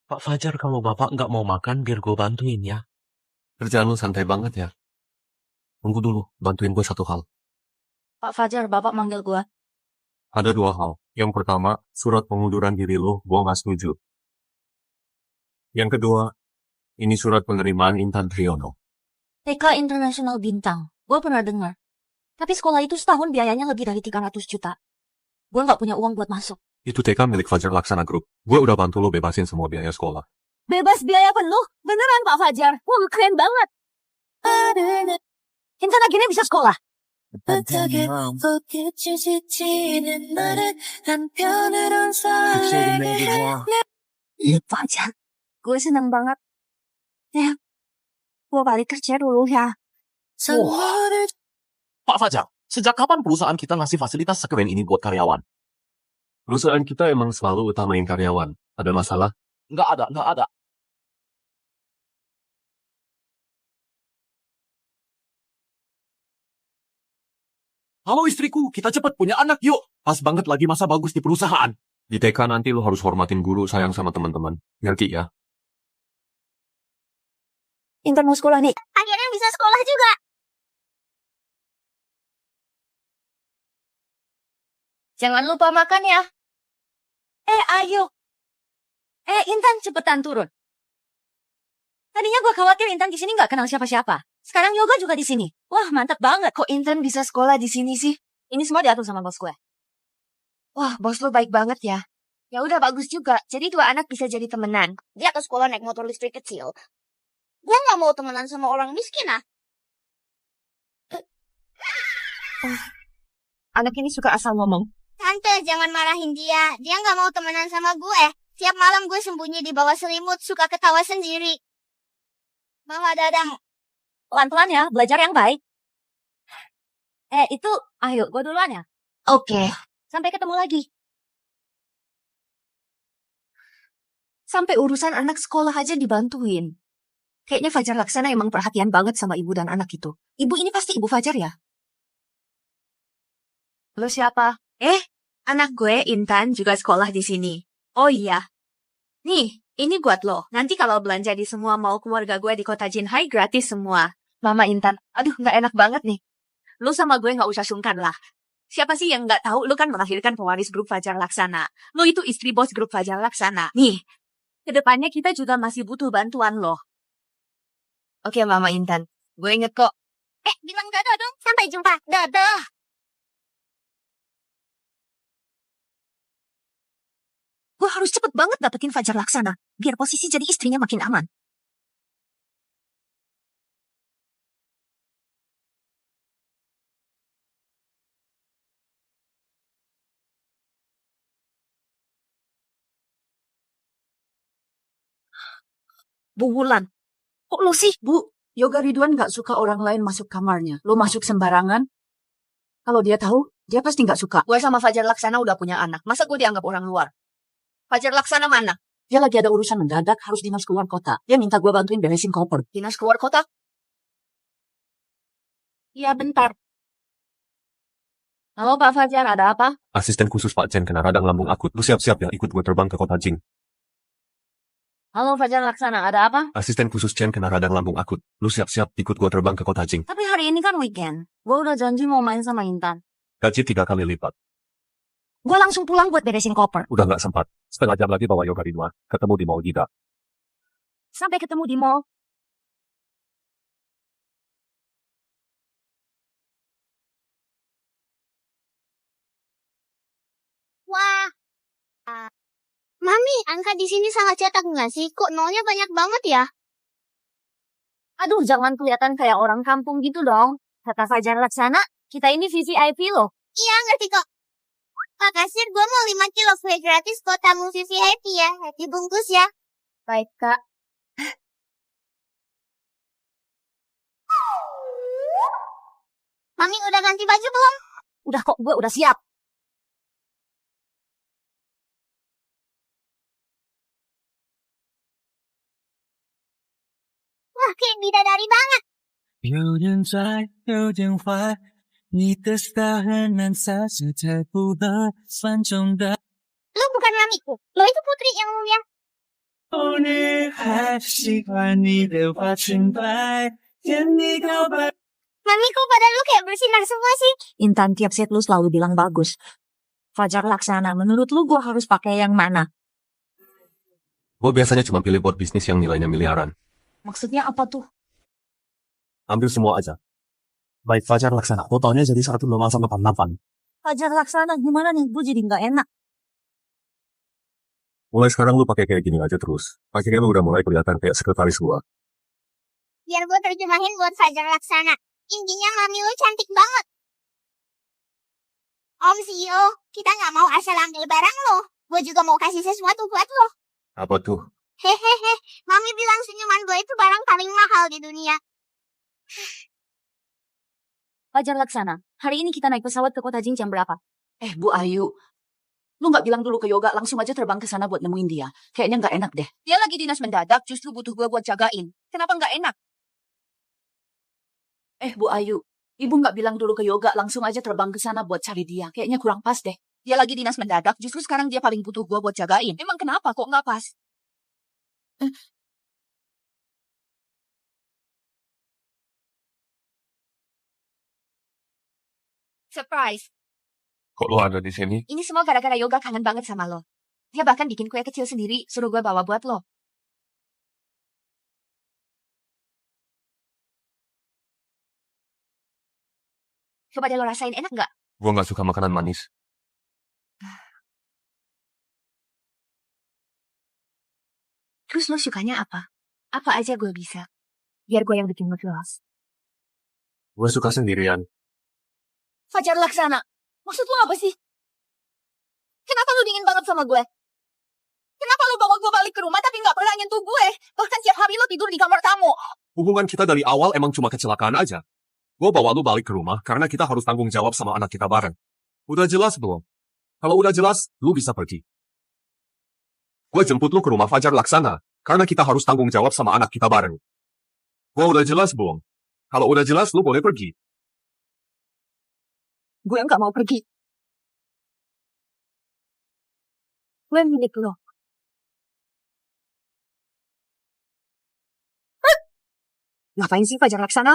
Pak Fajar, kalau bapak nggak mau makan, biar gue bantuin ya. Kerjaan lo santai banget ya. Tunggu dulu, bantuin gue satu hal. Pak Fajar, bapak manggil gue. Ada 2 hal. Yang pertama, surat pengunduran diri lo, gue nggak setuju. Yang kedua, ini surat penerimaan Intan Triyono. TK Internasional Bintang. Gue pernah dengar. Tapi sekolah itu setahun biayanya lebih dari 300 juta. Gue nggak punya uang buat masuk. Itu TK milik Fajar Laksana Group. Gue udah bantu lo bebasin semua biaya sekolah. Bebas biaya penuh? Beneran Pak Fajar? Wah, keren banget. Intan akhirnya bisa sekolah. Iya Fajar, gue seneng banget. Ya, gue balik kerja dulu ya. Pak Fajar, sejak kapan perusahaan kita ngasih fasilitas sekeren ini buat karyawan? Perusahaan kita emang selalu utamain karyawan. Ada masalah? Nggak ada. Halo istriku, kita cepat punya anak yuk. Pas banget lagi masa bagus di perusahaan. Di TK nanti lo harus hormatin guru, sayang sama teman-teman. Ngerti ya? Intan mau sekolah nih. Akhirnya bisa sekolah juga. Jangan lupa makan ya. Ayo. Intan, cepetan turun. Tadinya gue khawatir Intan di sini nggak kenal siapa-siapa. Sekarang Yoga juga di sini. Wah, mantap banget. Kok Intan bisa sekolah di sini sih? Ini semua diatur sama bos gue. Wah, bos lo baik banget ya. Ya udah bagus juga. Jadi dua anak bisa jadi temenan. Dia ke sekolah naik motor listrik kecil. Gue nggak mau temenan sama orang miskin ah. Anak ini suka asal ngomong. Tante, jangan marahin dia. Dia nggak mau temenan sama gue. Tiap malam gue sembunyi di bawah selimut, suka ketawa sendiri. Mama dadah. Pelan-pelan ya, belajar yang baik. Itu, ayo, gue duluan ya. Oke. Sampai ketemu lagi. Sampai urusan anak sekolah aja dibantuin. Kayaknya Fajar Laksana emang perhatian banget sama ibu dan anak itu. Ibu ini pasti ibu Fajar ya? Lo siapa? Anak gue Intan juga sekolah di sini. Oh iya. Nih, ini buat lo. Nanti kalau belanja di semua mall keluarga gue di kota Jinhai gratis semua. Mama Intan, aduh nggak enak banget nih. Lo sama gue nggak usah sungkan lah. Siapa sih yang nggak tahu lo kan melahirkan pewaris grup Fajar Laksana. Lo itu istri bos grup Fajar Laksana. Nih, kedepannya kita juga masih butuh bantuan lo. Oke Mama Intan, gue inget kok. Bilang dadah dong. Sampai jumpa. Dadah. Gue harus cepet banget dapetin Fajar Laksana. Biar posisi jadi istrinya makin aman. Bu Wulan, kok lo sih? Bu, Yoga Ridwan nggak suka orang lain masuk kamarnya. Lo masuk sembarangan. Kalau dia tahu, dia pasti nggak suka. Gue sama Fajar Laksana udah punya anak. Masa gue dianggap orang luar? Fajar Laksana mana? Dia lagi ada urusan mendadak, harus dinas keluar kota. Dia minta gue bantuin beresin koper. Dinas keluar kota? Iya, bentar. Halo Pak Fajar, ada apa? Asisten khusus Pak Chen kena radang lambung akut. Lu siap-siap ya ikut gue terbang ke kota Jing. Halo Fajar Laksana, ada apa? Asisten khusus Chen kena radang lambung akut. Lu siap-siap ikut gue terbang ke kota Jing. Tapi hari ini kan weekend. Gue udah janji mau main sama Intan. Gaji 3 kali lipat. Gue langsung pulang buat beresin koper. Udah nggak sempat. Setengah jam lagi bawa Yoga Ridwan. Ketemu di Mall Gida. Sampai ketemu di mall. Wah. Mami, angka di sini salah cetak nggak sih? Kok nolnya banyak banget ya? Aduh, jangan kelihatan kayak orang kampung gitu dong. Kata Fajar Laksana, kita ini VVIP loh. Iya, ngerti kok. Pak Kasir, gue mau 5 kilo kue gratis kok tamu VIP ya. Dibungkus ya. Baik, Kak. Mami udah ganti baju belum? Udah kok, gue udah siap. Wah, kayak bidadari banget. 有点拽，有点坏，你的 style 很难猜，是太不合算中的 Lu bukan mamiku. Lo itu putri yang mulia. 哦，女孩，喜欢你的花裙摆，甜蜜告白。 Mamiku badan lu kayak bersinar semua sih. Intan tiap set lu selalu bilang bagus. Fajar Laksana, menurut lu gue harus pakai yang mana? Gue biasanya cuma pilih buat bisnis yang nilainya miliaran. Maksudnya apa tuh? Ambil semua aja. Baik Fajar Laksana, totalnya jadi 1,8. Fajar Laksana, gimana nih? Gue jadi nggak enak. Mulai sekarang lu pakai kayak gini aja terus. Akhirnya lu udah mulai kelihatan kayak sekretaris gua. Biar gue terjemahin buat Fajar Laksana. Intinya mami lu cantik banget. Om CEO, kita nggak mau asal ambil barang lo. Gue juga mau kasih sesuatu buat lo. Apa tuh? Hehehe, mami bilang senyuman gue itu barang paling mahal di dunia. Fajar Laksana, hari ini kita naik pesawat ke kota Jing jam berapa? Bu Ayu, lu nggak bilang dulu ke Yoga, langsung aja terbang ke sana buat nemuin dia. Kayaknya nggak enak deh. Dia lagi dinas mendadak, justru butuh gue buat jagain. Kenapa nggak enak? Bu Ayu, ibu nggak bilang dulu ke Yoga, langsung aja terbang ke sana buat cari dia. Kayaknya kurang pas deh. Dia lagi dinas mendadak, justru sekarang dia paling butuh gue buat jagain. Emang kenapa kok nggak pas? Surprise. Kok lu ada di sini? Ini semua gara-gara Yoga kangen banget sama lo. Dia bahkan bikin kue kecil sendiri, suruh gue bawa buat lo. Coba deh lo rasain, enak nggak? Gua nggak suka makanan manis. Terus lo sukanya apa? Apa aja gue bisa. Biar gue yang bikin lo puas. Gua suka sendirian. Fajar Laksana, maksud lo apa sih? Kenapa lo dingin banget sama gue? Kenapa lo bawa gue balik ke rumah tapi nggak pernah nyentuh gue? Bahkan tiap hari lo tidur di kamar tamu. Hubungan kita dari awal emang cuma kecelakaan aja. Gue bawa lu balik ke rumah karena kita harus tanggung jawab sama anak kita bareng. Udah jelas belum? Kalau udah jelas, lu bisa pergi. Gue jemput lu ke rumah Fajar Laksana karena kita harus tanggung jawab sama anak kita bareng. Gue udah jelas belum? Kalau udah jelas, lu boleh pergi. Gue nggak mau pergi. Gue milik lo. Ngapain sih Fajar Laksana?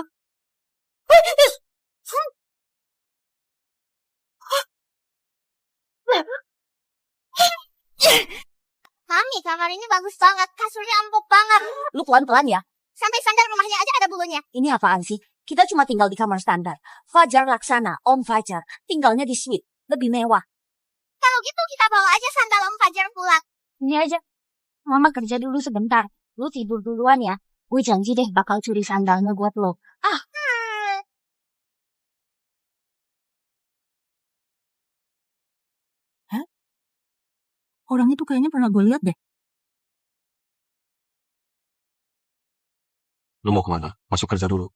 Mami, kamar ini bagus banget. Kasurnya empuk banget. Lu pelan-pelan ya. Sampai sandal rumahnya aja ada bulunya. Ini apaan sih? Kita cuma tinggal di kamar standar. Fajar Laksana, Om Fajar, tinggalnya di suite. Lebih mewah. Kalau gitu kita bawa aja sandal Om Fajar pulang. Ini aja. Mama kerja dulu sebentar. Lu tidur duluan ya. Gue janji deh bakal curi sandalnya buat lo. Hah? Orang itu kayaknya pernah gue lihat deh. Lu mau kemana? Masuk kerja dulu.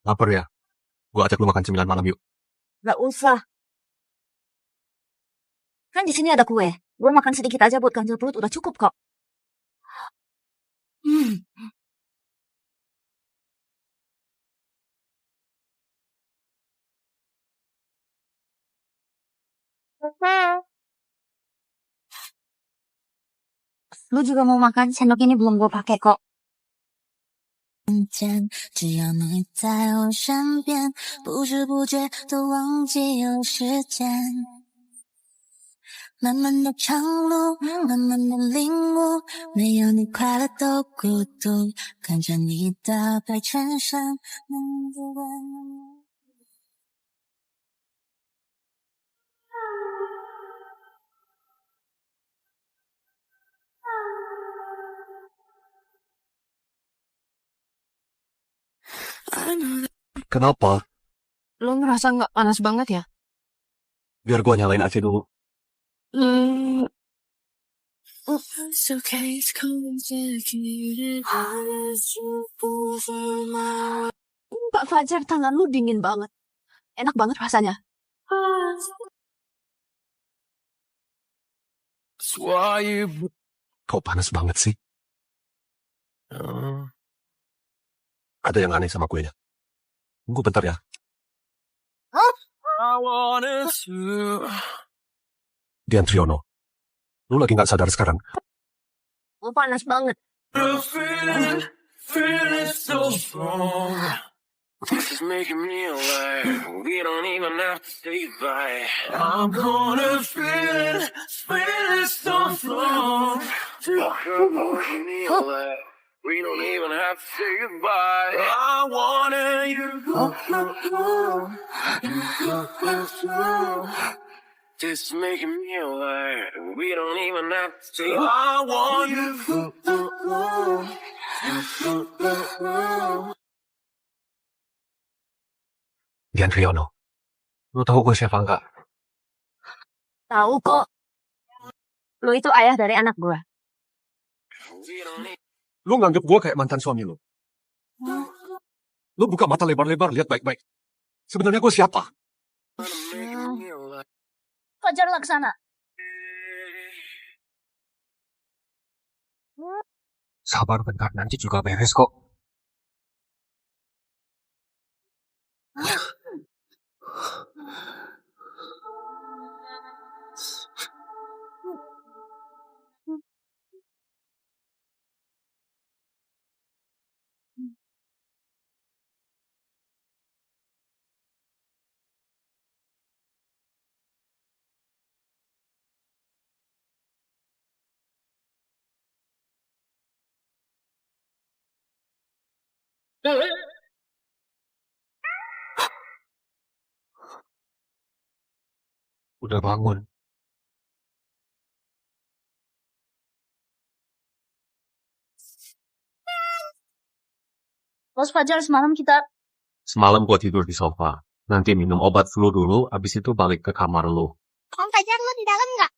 Lapar ya? Gua ajak lu makan cemilan malam yuk. Gak usah. Kan di sini ada kue. Gue makan sedikit aja buat ganjil perut udah cukup kok. Lu juga mau makan? Sendok ini belum gue pakai kok. 只要你在我身边，不知不觉都忘记有时间。漫漫的长路，慢慢的领悟，没有你快乐都孤独。看着你的白衬衫，能不问。Kenapa? Lo ngerasa nggak panas banget ya? Biar gua nyalain AC dulu. Pak Fajar, tangan lu dingin banget. Enak banget rasanya. Kok panas banget sih? Ada yang aneh sama kuenya. Tunggu bentar ya. Dian Triono, lu lagi nggak sadar sekarang? Gue panas banget. This is making me alive. We don't even have to say bye. I'm gonna feel it so strong. Making me alive. We don't even have to say goodbye. I wanted you. This is making me alive. We don't even have to say I want you. Dian Triono, lu tahu gue siapa nggak? Tahu kok. Lu itu ayah dari anak gue. Lu nganggep gue kayak mantan suami lu. Lu buka mata lebar-lebar, lihat baik-baik. Sebenarnya gue siapa? Fajar Laksana. Sabar bentar, nanti juga beres kok. Udah bangun. Bos Fajar, semalam kita... Semalam gua tidur di sofa. Nanti minum obat flu dulu, abis itu balik ke kamar lu. Om Fajar, lu di dalam nggak?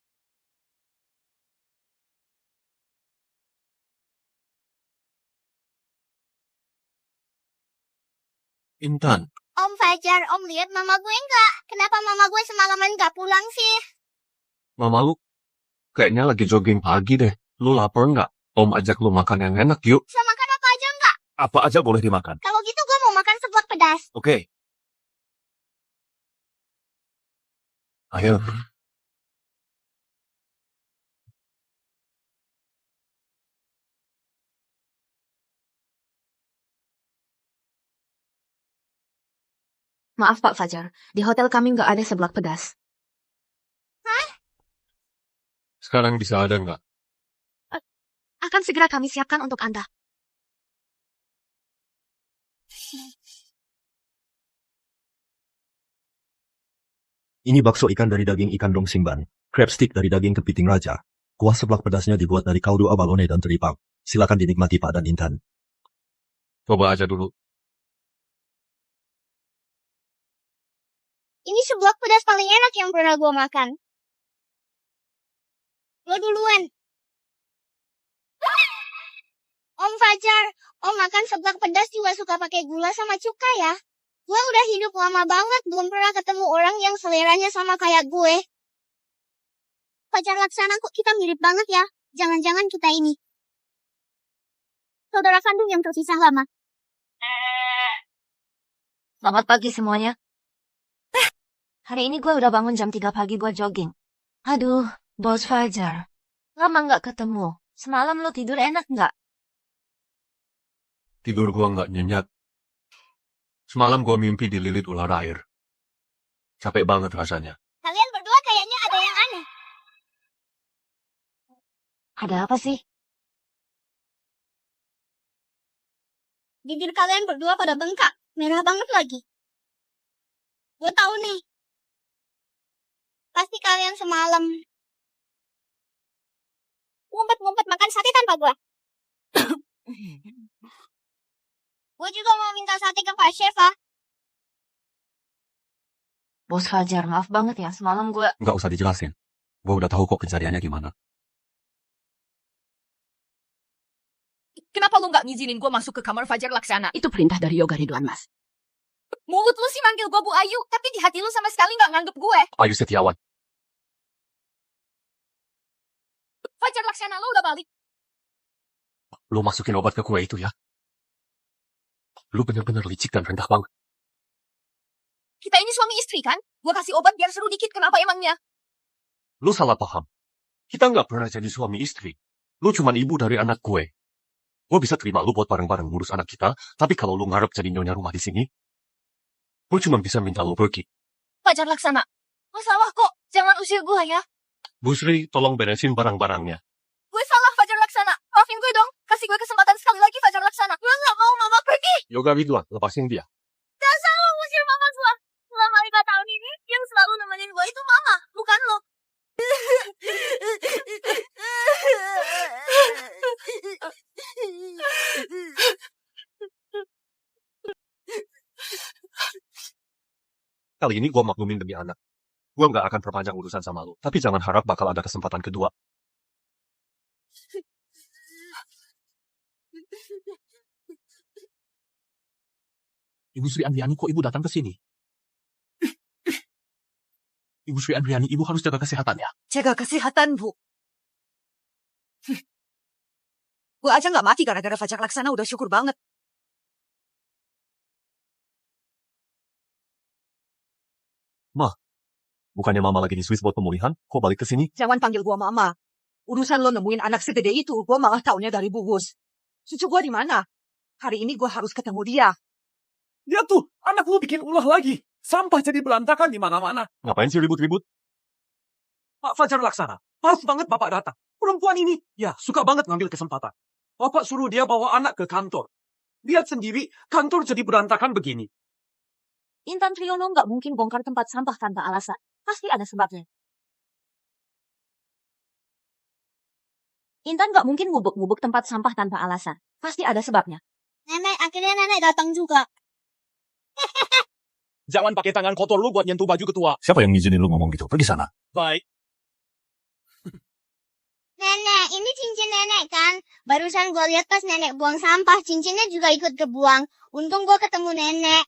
Intan, Om Fajar, Om lihat mama gue nggak? Kenapa mama gue semalaman nggak pulang sih? mama lu kayaknya lagi jogging pagi deh. Lu lapar nggak? Om ajak lu makan yang enak yuk. Bisa makan apa aja nggak? Apa aja boleh dimakan. Kalau gitu gue mau makan seblak pedas. Oke. Ayo. Maaf Pak Fajar, di hotel kami nggak ada seblak pedas. Sekarang bisa ada nggak? Akan segera kami siapkan untuk Anda. Ini bakso ikan dari daging ikan dong simban, crab stick dari daging kepiting raja. Kuah seblak pedasnya dibuat dari kaldu abalone dan teripang. Silakan dinikmati Pak dan Intan. Coba aja dulu. Ini seblak pedas paling enak yang pernah gue makan. Lo duluan. Om Fajar, Om makan seblak pedas juga suka pakai gula sama cuka ya? Gue udah hidup lama banget, belum pernah ketemu orang yang seleranya sama kayak gue. Fajar Laksana, kok kita mirip banget ya? Jangan-jangan kita ini saudara kandung yang terpisah lama. Selamat pagi semuanya. Hari ini gue udah bangun jam 3 pagi buat jogging. Aduh, Bos Fajar. Lama nggak ketemu. Semalam lo tidur enak nggak? Tidur gua nggak nyenyak. Semalam gua mimpi dililit ular air. Capek banget rasanya. Kalian berdua kayaknya ada yang aneh. Ada apa sih? Bibir kalian berdua pada bengkak. Merah banget lagi. Gue tahu nih. Pasti kalian semalam ngumpet-ngumpet makan sate tanpa gue. Gue juga mau minta sate ke Pak Chef, ah. Bos Fajar, maaf banget ya. Semalam gue... Nggak usah dijelasin. Gue udah tahu kok pencariannya gimana. Kenapa lu nggak ngizinin gue masuk ke kamar Fajar Laksana? Itu perintah dari Yoga Ridwan, Mas. Mulut lu sih manggil gue Bu Ayu, tapi di hati lu sama sekali nggak nganggep gue. Ayu Setiawan. Fajar Laksana, lu udah balik. Lu masukin obat ke kue itu ya. Lu bener-bener licik dan rendah banget. Kita ini suami istri kan? Gue kasih obat biar seru dikit, kenapa emangnya? Lu salah paham. Kita nggak pernah jadi suami istri. Lu cuman ibu dari anak gue. Gue bisa terima lu buat bareng-bareng ngurus anak kita, tapi kalau lu ngarep jadi nyonya rumah di sini, gue cuma bisa minta lu pergi. Fajar Laksana, masalah kok. Jangan usir gue ya. Bu Sri, tolong beresin barang-barangnya. Gue salah Fajar Laksana. Maafin gue dong. Kasih gue kesempatan sekali lagi Fajar Laksana. Gue gak mau mama pergi. Yoga Ridwan, lepasin dia. Dasar lo usir mama selama 5 tahun ini. Yang selalu nemenin gue itu mama, bukan lo. Kali ini gue maklumin demi anak. Gue nggak akan perpanjang urusan sama lu. Tapi jangan harap bakal ada kesempatan kedua. Ibu Sri Andriani, kok ibu datang ke sini? Ibu Sri Andriani, ibu harus jaga kesehatan ya. Jaga kesehatan, Bu. Gue aja gak mati gara-gara Fajar Laksana, udah syukur banget. Ma, bukannya mama lagi di Swiss buat pemulihan? Kok balik ke sini? Jangan panggil gue mama. Urusan lo nemuin anak segede itu, gue malah taunya dari Bu Gus. Cucu gue di mana? Hari ini gue harus ketemu dia. Lihat tuh, anak lu bikin ulah lagi. Sampah jadi berantakan di mana-mana. Ngapain sih ribut-ribut? Pak Fajar Laksana, harus banget Bapak datang. Perempuan ini, ya suka banget ngambil kesempatan. Bapak suruh dia bawa anak ke kantor. Lihat sendiri, kantor jadi berantakan begini. Intan Triono nggak mungkin bongkar tempat sampah tanpa alasan. Pasti ada sebabnya. Intan nggak mungkin ngubuk-ngubuk tempat sampah tanpa alasan. Pasti ada sebabnya. Nenek, akhirnya nenek datang juga. Jangan pakai tangan kotor lu buat nyentuh baju ketua. Siapa yang ngizinin lu ngomong gitu? Pergi sana. Baik. Nenek, ini cincin nenek kan? Barusan gue lihat pas nenek buang sampah, cincinnya juga ikut kebuang. Untung gue ketemu nenek.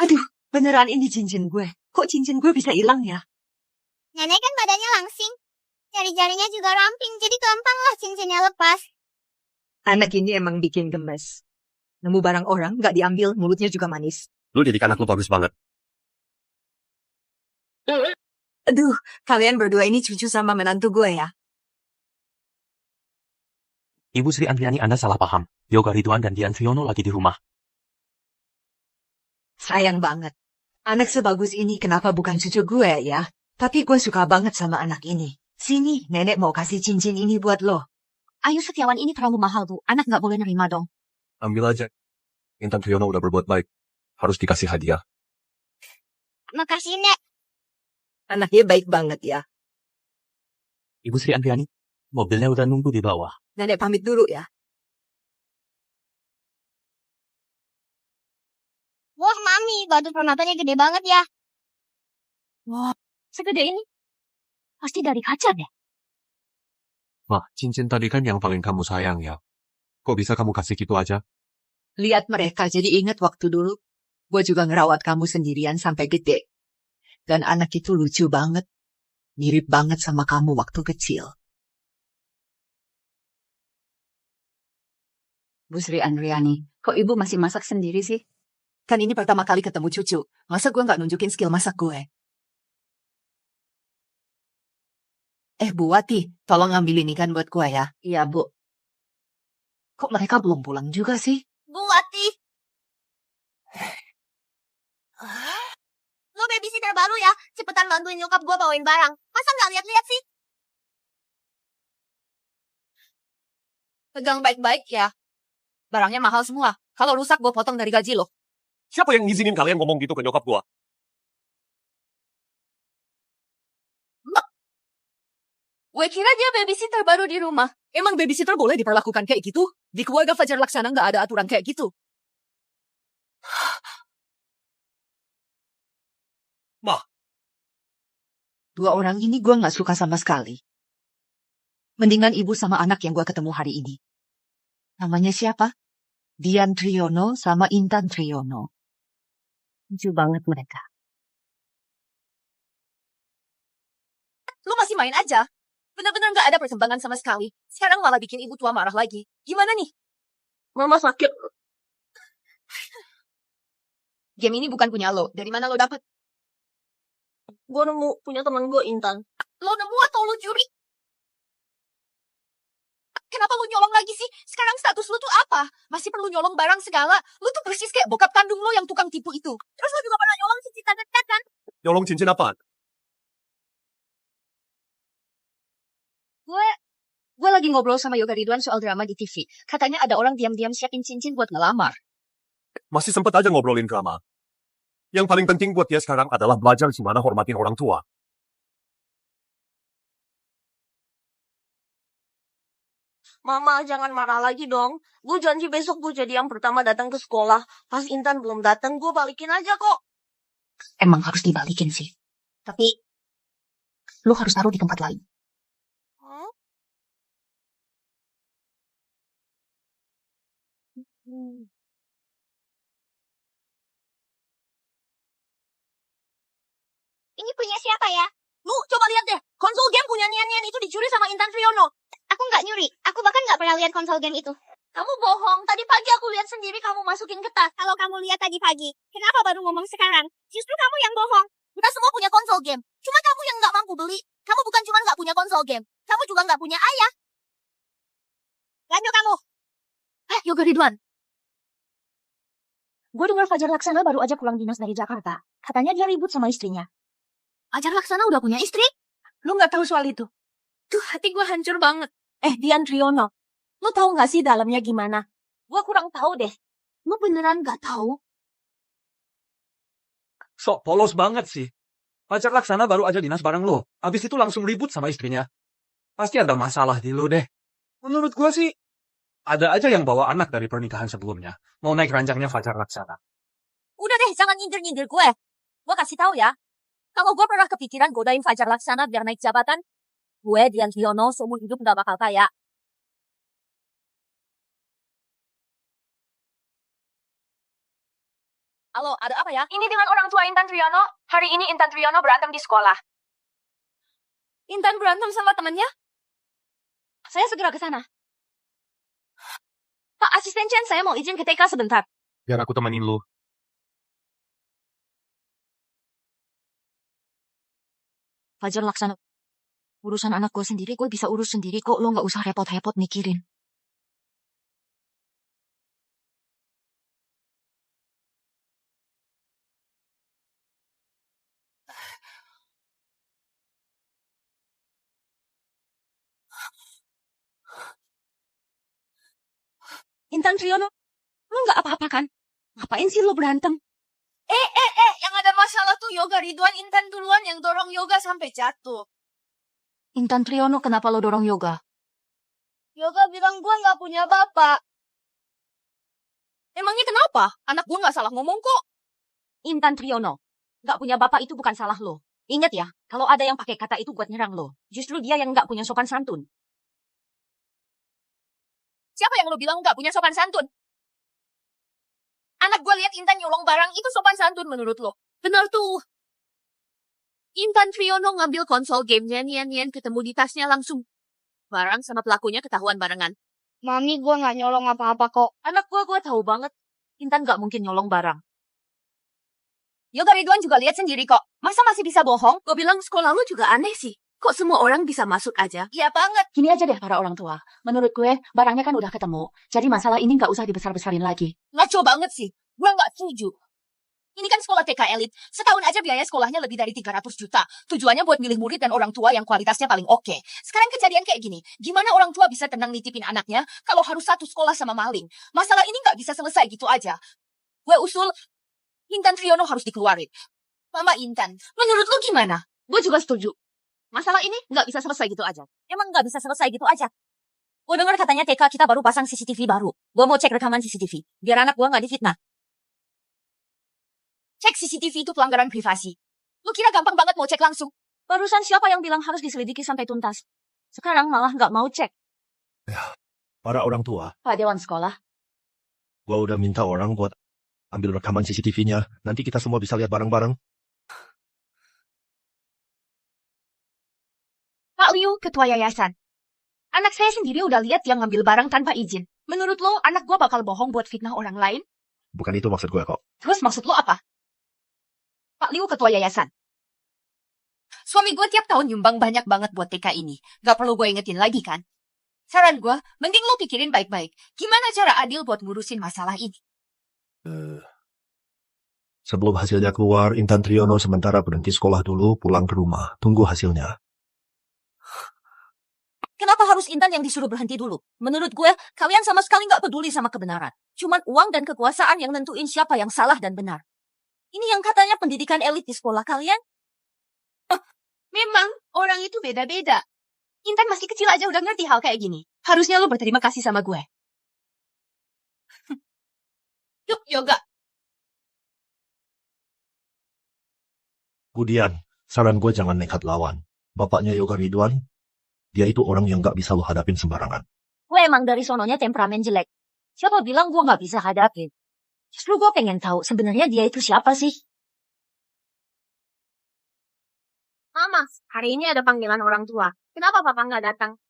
Aduh, beneran ini cincin gue. Kok cincin gue bisa hilang ya? Nenek kan badannya langsing. Jari-jarinya juga ramping, jadi gampang lah cincinnya lepas. Anak ini emang bikin gemes. Nemu barang orang, nggak diambil, mulutnya juga manis. Lu didik anak lu bagus banget. Aduh, kalian berdua ini cucu sama menantu gue ya. Ibu Sri Andriani, Anda salah paham. Yoga Ridwan dan Dian Triono lagi di rumah. Sayang banget. Anak sebagus ini kenapa bukan cucu gue ya? Tapi gue suka banget sama anak ini. Sini, nenek mau kasih cincin ini buat lo. Ayu Setiawan ini terlalu mahal tuh. Anak nggak boleh nerima dong. Ambil aja. Intan Triono udah berbuat baik. Harus dikasih hadiah. Makasih, Nek. Anaknya baik banget ya. Ibu Sri Andriani, mobilnya udah nunggu di bawah. Nenek pamit dulu ya. Wah, Mami, batu permatanya gede banget ya. Wah, segede ini. Pasti dari kaca deh. Wah, cincin tadi kan yang paling kamu sayang ya. Kok bisa kamu kasih gitu aja? Lihat mereka jadi ingat waktu dulu. Gue juga ngerawat kamu sendirian sampai gede. Dan anak itu lucu banget. Mirip banget sama kamu waktu kecil. Bu Sri Andriani, kok ibu masih masak sendiri sih? Kan ini pertama kali ketemu cucu. Masa gue nggak nunjukin skill masak gue? Bu Wati, tolong ambilin ikan buat gue ya. Iya, Bu. Kok mereka belum pulang juga sih? Bu Wati. Lo babysitter baru ya? Cepetan bantuin nyokap gue bawain barang. Masa nggak lihat-lihat sih? Pegang baik-baik ya. Barangnya mahal semua. Kalau rusak gue potong dari gaji lo. Siapa yang ngizinin kalian ngomong gitu ke nyokap gua? Gue kira dia babysitter baru di rumah. Emang babysitter boleh diperlakukan kayak gitu? Di keluarga Fajar Laksana nggak ada aturan kayak gitu. Ma. Dua orang ini gue nggak suka sama sekali. Mendingan ibu sama anak yang gue ketemu hari ini. Namanya siapa? Dian Triono sama Intan Triono. Lucu banget mereka. Lu masih main aja? Bener-bener gak ada perkembangan sama sekali. Sekarang malah bikin ibu tua marah lagi. Gimana nih? Mama sakit. Game ini bukan punya lo. Dari mana lo dapet? Gue nemu punya temen gue, Intan. Lo nemu atau lo curi? Kenapa lo nyolong lagi sih? Sekarang status lo tuh apa? Masih perlu nyolong barang segala? Lo tuh persis kayak bokap kandung lo yang tukang tipu itu. Terus lo juga pernah nyolong cincin tante Ted kan? Nyolong cincin apaan? Gue lagi ngobrol sama Yoga Ridwan soal drama di TV. Katanya ada orang diam-diam siapin cincin buat ngelamar. Masih sempet aja ngobrolin drama. Yang paling penting buat dia sekarang adalah belajar gimana hormatin orang tua. Mama, jangan marah lagi dong. Gue janji besok gue jadi yang pertama datang ke sekolah. Pas Intan belum datang, gue balikin aja kok. Emang harus dibalikin sih. Tapi, lo harus taruh di tempat lain. Ini punya siapa ya? Lu, coba lihat deh. Konsol game punya Nian-Nian itu dicuri sama Intan Triono. Aku nggak nyuri. Aku bahkan nggak pernah lihat konsol game itu. Kamu bohong. Tadi pagi aku lihat sendiri kamu masukin ke tas. Kalau kamu lihat tadi pagi, kenapa baru ngomong sekarang? Justru kamu yang bohong. Kita semua punya konsol game. Cuma kamu yang nggak mampu beli. Kamu bukan cuma nggak punya konsol game. Kamu juga nggak punya ayah. Lanjut kamu. Yoga Ridwan. Gue dengar Fajar Laksana baru aja pulang dinas dari Jakarta. Katanya dia ribut sama istrinya. Fajar Laksana udah punya istri? Lu nggak tahu soal itu? Tuh, hati gue hancur banget. Dian Triono, lu tahu nggak sih dalamnya gimana? Gue kurang tahu deh. Lu beneran nggak tahu? Sok polos banget sih. Pacar Laksana baru aja dinas bareng lo. Abis itu langsung ribut sama istrinya. Pasti ada masalah di lo deh. Menurut gue sih, ada aja yang bawa anak dari pernikahan sebelumnya. Mau naik ranjangnya Fajar Laksana. Udah deh, jangan nyindir-nyindir gue. Gue kasih tahu ya. Kalau gue pernah kepikiran godain Fajar Laksana biar naik jabatan, gue Dian Triono seumur hidup nggak bakal kaya. Halo, ada apa ya? Ini dengan orang tua Intan Triono. Hari ini Intan Triono berantem di sekolah. Intan berantem sama temannya? Saya segera ke sana. Pak Asisten Chen, saya mau izin ke TK sebentar. Biar aku temenin lu. Fajar Laksana. Urusan anak gue sendiri, gue bisa urus sendiri kok. Lo nggak usah repot-repot mikirin. Intan Triono, lo nggak apa-apa kan? Ngapain sih lo berantem? Yang ada masalah tuh Yoga Ridwan. Intan duluan yang dorong Yoga sampai jatuh. Intan Triono, kenapa lo dorong Yoga? Yoga bilang gue nggak punya bapak. Emangnya kenapa? Anak gue nggak salah ngomong kok. Intan Triono, nggak punya bapak itu bukan salah lo. Ingat ya, kalau ada yang pakai kata itu buat nyerang lo, justru dia yang nggak punya sopan santun. Siapa yang lo bilang nggak punya sopan santun? Anak gue lihat Intan nyolong barang, itu sopan santun menurut lo? Bener tuh. Intan Triono ngambil konsol gamenya Nian ketemu di tasnya langsung. Barang sama pelakunya ketahuan barengan. Mami, gue nggak nyolong apa-apa kok. Anak gue tahu banget. Intan nggak mungkin nyolong barang. Yoga Ridwan juga lihat sendiri kok. Masa masih bisa bohong? Gue bilang sekolah lu juga aneh sih. Kok semua orang bisa masuk aja? Iya banget. Gini aja deh para orang tua. Menurut gue, barangnya kan udah ketemu. Jadi masalah ini nggak usah dibesar-besarin lagi. Ngaco banget sih. Gue nggak setuju. Ini kan sekolah TK elit. Setahun aja biaya sekolahnya lebih dari 300 juta. Tujuannya buat milih murid dan orang tua yang kualitasnya paling oke. Sekarang kejadian kayak gini. Gimana orang tua bisa tenang nitipin anaknya kalau harus satu sekolah sama maling? Masalah ini nggak bisa selesai gitu aja. Gue usul, Intan Triono harus dikeluarin. Mama Intan, menurut lu gimana? Gue juga setuju. Masalah ini nggak bisa selesai gitu aja. Emang nggak bisa selesai gitu aja. Gue dengar katanya TK kita baru pasang CCTV baru. Gue mau cek rekaman CCTV. Biar anak gue nggak difitnah. Cek CCTV itu pelanggaran privasi. Lu kira gampang banget mau cek langsung? Barusan siapa yang bilang harus diselidiki sampai tuntas? Sekarang malah nggak mau cek. Ya, para orang tua, Pak Dewan Sekolah. gua udah minta orang buat ambil rekaman CCTV-nya. Nanti kita semua bisa lihat bareng-bareng. Pak Liu, ketua yayasan. Anak saya sendiri udah lihat yang ngambil barang tanpa izin. Menurut lo, anak gua bakal bohong buat fitnah orang lain? Bukan itu maksud gue kok. Terus maksud lo apa? Pak Liu, ketua yayasan. Suami gue tiap tahun nyumbang banyak banget buat TK ini. Gak perlu gue ingetin lagi kan? Saran gue, mending lo pikirin baik-baik. Gimana cara adil buat ngurusin masalah ini? Sebelum hasilnya keluar, Intan Triono sementara berhenti sekolah dulu, pulang ke rumah. Tunggu hasilnya. Kenapa harus Intan yang disuruh berhenti dulu? Menurut gue, kalian sama sekali nggak peduli sama kebenaran. Cuman uang dan kekuasaan yang nentuin siapa yang salah dan benar. Ini yang katanya pendidikan elit di sekolah kalian? Memang, orang itu beda-beda. Intan masih kecil aja udah ngerti hal kayak gini. Harusnya lo berterima kasih sama gue. Yuk, yoga. Kemudian, saran gue jangan nekat lawan. Bapaknya Yoga Ridwan, dia itu orang yang gak bisa lo hadapin sembarangan. Gue emang dari sononya temperamen jelek. Siapa bilang gue nggak bisa hadapin? Justru gue pengen tahu sebenarnya dia itu siapa sih? Mama, hari ini ada panggilan orang tua. Kenapa papa nggak datang?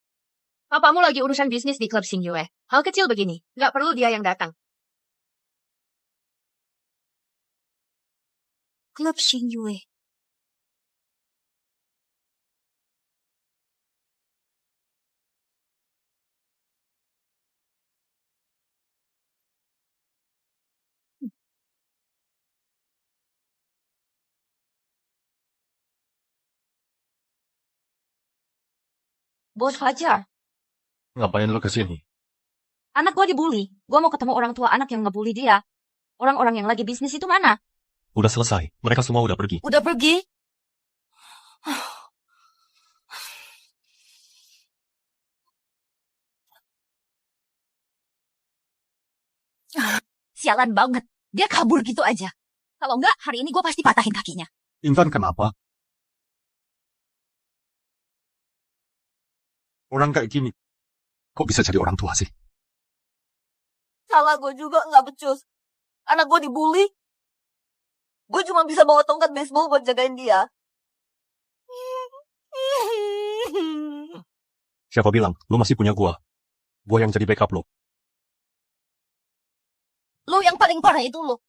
Papamu lagi urusan bisnis di klub Xingyue. Hal kecil begini, nggak perlu dia yang datang. Klub Xingyue. Bos Fajar, Ngapain lu kesini? anak gue dibully. Gue mau ketemu orang tua anak yang ngebully dia. Orang-orang yang lagi bisnis itu mana? Udah selesai. Mereka semua udah pergi. Udah pergi? Sialan banget. Dia kabur gitu aja. Kalau enggak, hari ini gue pasti patahin kakinya. Intan kenapa? Orang kayak gini, kok bisa jadi orang tua sih? Salah gue juga nggak becus. Anak gue dibully. Gue cuma bisa bawa tongkat baseball buat jagain dia. Siapa bilang? Lu masih punya gua. Gua yang jadi backup lo. Lo yang paling parah itu lo.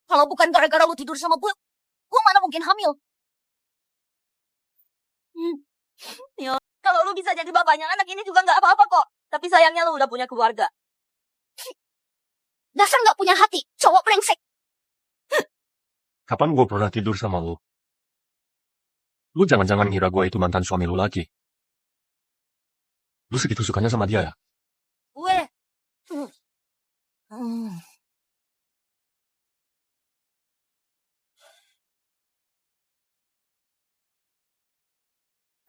Kalau bukan gara-gara lo tidur sama gue mana mungkin hamil? Ya, kalau lo bisa jadi bapaknya anak ini juga nggak apa-apa kok. Tapi sayangnya lo udah punya keluarga. Dasar nggak punya hati, cowok brengsek. Kapan gue pernah tidur sama lu? Lu jangan-jangan ngira gue itu mantan suami lu lagi. Lu segitu sukanya sama dia ya? Gue.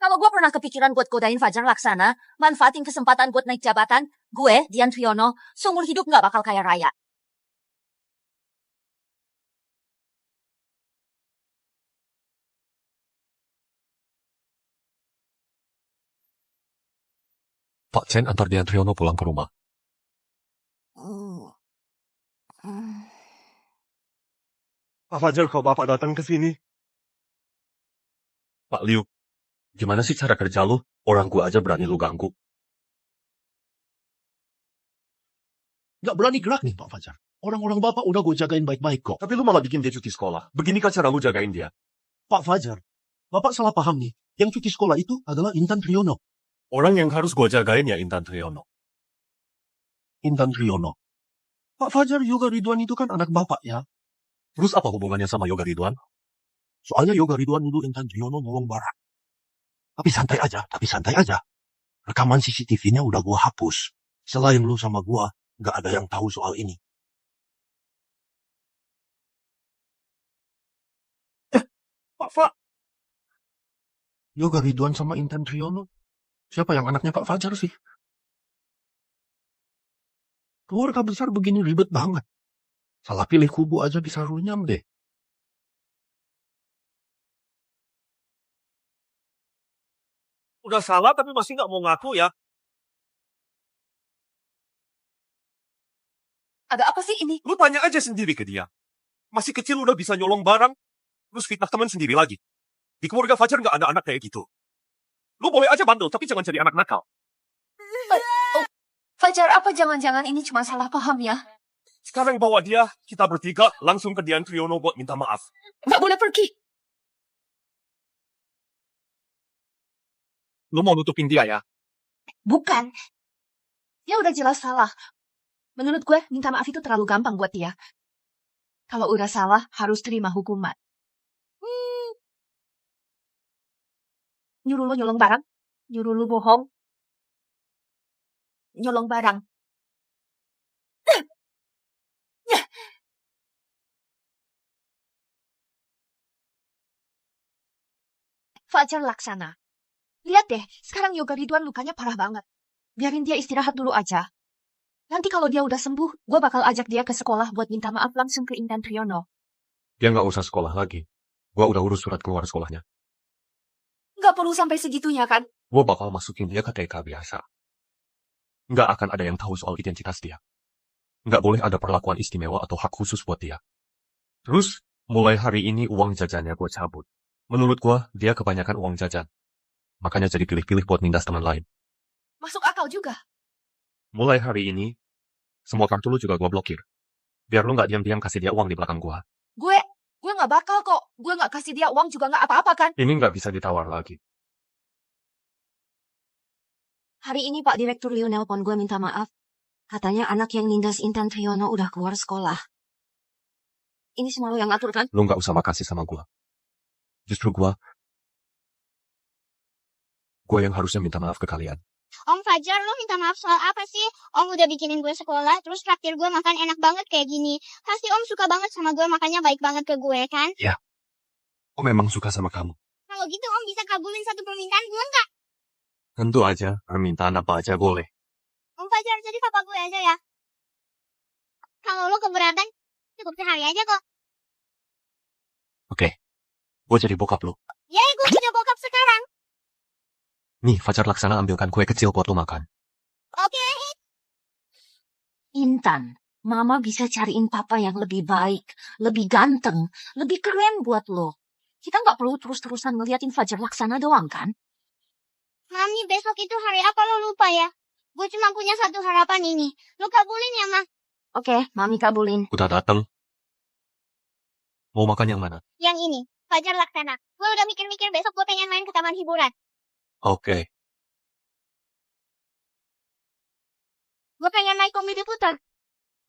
Kalau gue pernah kepikiran buat godain Fajar Laksana, manfaatin kesempatan buat naik jabatan, gue, Dian Triyono, seumur hidup nggak bakal kaya raya. Pak Chen antar Dian Triyono pulang ke rumah. Pak Fajar, kok Bapak datang ke sini? Pak Liu, gimana sih cara kerja lu? Orang gua aja berani lu ganggu. Nggak berani gerak nih Pak Fajar. Orang-orang Bapak udah gue jagain baik-baik kok. Tapi lu malah bikin dia cuti sekolah. Beginikah cara lu jagain dia? Pak Fajar, Bapak salah paham nih. Yang cuti sekolah itu adalah Intan Triyono. Orang yang harus gua jagain ya Intan Triyono. Intan Triyono. Pak Fajar, Yoga Ridwan itu kan anak Bapak ya. Terus apa hubungannya sama Yoga Ridwan? Soalnya Yoga Ridwan dulu Intan Triyono nolong barang. Tapi santai aja. Rekaman CCTV-nya udah gua hapus. Selain lu sama gua, nggak ada yang tahu soal ini. Pak. Yoga Ridwan sama Intan Triyono. Siapa yang anaknya Pak Fajar sih? Keluarga besar begini ribet banget. Salah pilih kubu aja bisa runyam deh. Udah salah tapi masih nggak mau ngaku ya. Ada apa sih ini? Lu tanya aja sendiri ke dia. Masih kecil udah bisa nyolong barang, terus fitnah teman sendiri lagi. Di keluarga Fajar nggak ada anak kayak gitu. Lu boleh aja bandel, tapi jangan jadi anak nakal. Fajar, apa jangan-jangan ini cuma salah paham ya? Sekarang bawa dia, kita bertiga langsung ke Dian Triyono buat minta maaf. Nggak boleh pergi. Lu mau nutupin dia ya? Bukan. Dia udah jelas salah. Menurut gue, minta maaf itu terlalu gampang buat dia. Kalau udah salah, harus terima hukuman. Nyuruh lo nyolong barang, nyuruh lo bohong, nyolong barang. Fajar Laksana. Lihat deh, sekarang Yoga Ridwan lukanya parah banget. Biarin dia istirahat dulu aja. Nanti kalau dia udah sembuh, gue bakal ajak dia ke sekolah buat minta maaf langsung ke Intan Triyono. Dia nggak usah sekolah lagi. Gua udah urus surat keluar sekolahnya. Nggak perlu sampai segitunya kan? Gua bakal masukin dia ke TK biasa. Nggak akan ada yang tahu soal identitas dia. Nggak boleh ada perlakuan istimewa atau hak khusus buat dia. Terus, mulai hari ini uang jajannya gue cabut. Menurut gua, dia kebanyakan uang jajan. Makanya jadi pilih-pilih buat nindas teman lain. Masuk akal juga. Mulai hari ini, semua kartu lu juga gua blokir. Biar lu nggak diam-diam kasih dia uang di belakang gua. Gue nggak bakal kok. Gue nggak kasih dia uang juga nggak apa-apa kan? Ini nggak bisa ditawar lagi. Hari ini Pak Direktur Liu nelpon gue minta maaf. Katanya anak yang nindas Intan Triyono udah keluar sekolah. Ini semua lo yang atur kan? Lu nggak usah makasih sama gua. Justru gua Gue yang harusnya minta maaf ke kalian. Om Fajar, lo minta maaf soal apa sih? Om udah bikinin gue sekolah, terus traktir gue makan enak banget kayak gini. Pasti Om suka banget sama gue, makanya baik banget ke gue, kan? Ya. Om memang suka sama kamu. Kalau gitu Om bisa kabulin satu permintaan gue nggak? Tentu aja, permintaan apa aja boleh. Om Fajar jadi papa gue aja ya. Kalau lo keberatan, cukup sehari aja kok. Oke. Gue jadi bokap lo. Yeay, gue punya bokap sekarang. Nih, Fajar Laksana ambilkan kue kecil buat lo makan. Oke. Intan, Mama bisa cariin papa yang lebih baik, lebih ganteng, lebih keren buat lo. Kita nggak perlu terus-terusan ngeliatin Fajar Laksana doang, kan? Mami, besok itu hari apa lo lupa ya? Gue cuma punya satu harapan ini. Lo kabulin ya, Ma? Oke, Mami kabulin. Udah dateng. Mau makan yang mana? Yang ini, Fajar Laksana. Gue udah mikir-mikir besok gue pengen main ke taman hiburan. Oke. Gue pengen naik komedi putar.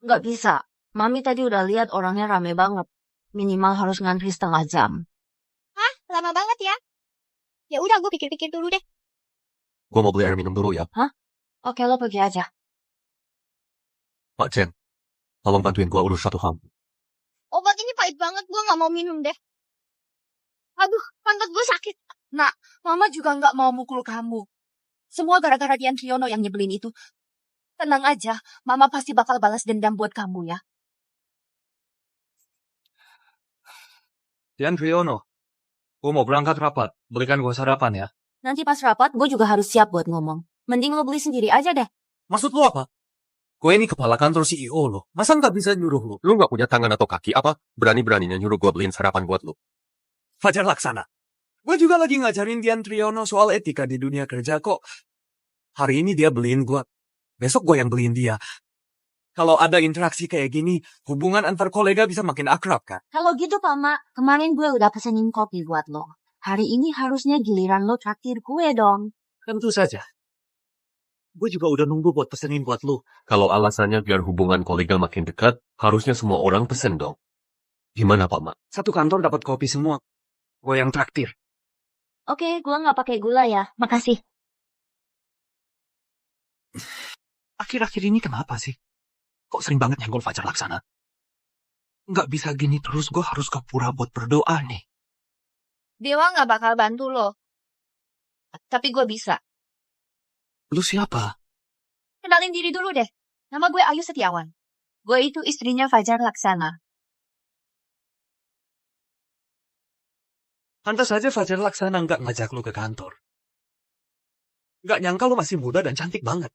Nggak bisa. Mami tadi udah lihat orangnya rame banget. Minimal harus ngantri setengah jam. Hah? Lama banget ya? Ya udah, gue pikir-pikir dulu deh. Gue mau beli air minum dulu ya. Hah? Oke, lo pergi aja. Pak Jen, tolong bantuin gue urus satu hal. Obat ini pahit banget, gue gak mau minum deh. Aduh, pantat gue sakit. Nak, Mama juga nggak mau mukul kamu. Semua gara-gara Dian Triono yang nyebelin itu. Tenang aja, Mama pasti bakal balas dendam buat kamu ya. Dian Triono, gue mau berangkat rapat. Belikan gue sarapan ya. Nanti pas rapat, gue juga harus siap buat ngomong. Mending lo beli sendiri aja deh. Maksud lo apa? Gue ini kepala kantor CEO lo. Masa nggak bisa nyuruh lo? Lu nggak punya tangan atau kaki apa? Berani-beraninya nyuruh gue beliin sarapan buat lu. Fajar Laksana. Gue juga lagi ngajarin Dian Triono soal etika di dunia kerja kok. Hari ini dia beliin gue. Besok gue yang beliin dia. Kalau ada interaksi kayak gini, hubungan antar kolega bisa makin akrab kan? Kalau gitu, Pak Mak, kemarin gue udah pesenin kopi buat lo. Hari ini harusnya giliran lo traktir gue dong. Tentu saja. Gue juga udah nunggu buat pesenin buat lo. Kalau alasannya biar hubungan kolega makin dekat, harusnya semua orang pesen dong. Gimana Pak Mak? Satu kantor dapat kopi semua. Gue yang traktir. Oke, gue nggak pakai gula ya. Makasih. Akhir-akhir ini kenapa sih? Kok sering banget nyenggol Fajar Laksana? Nggak bisa gini terus, gue harus ke pura buat berdoa nih. Dewa nggak bakal bantu lo. Tapi gue bisa. Lu siapa? Kenalin diri dulu deh. Nama gue Ayu Setiawan. Gue itu istrinya Fajar Laksana. Pantas saja Fajar Laksana nggak ngajak lu ke kantor. Nggak nyangka lu masih muda dan cantik banget.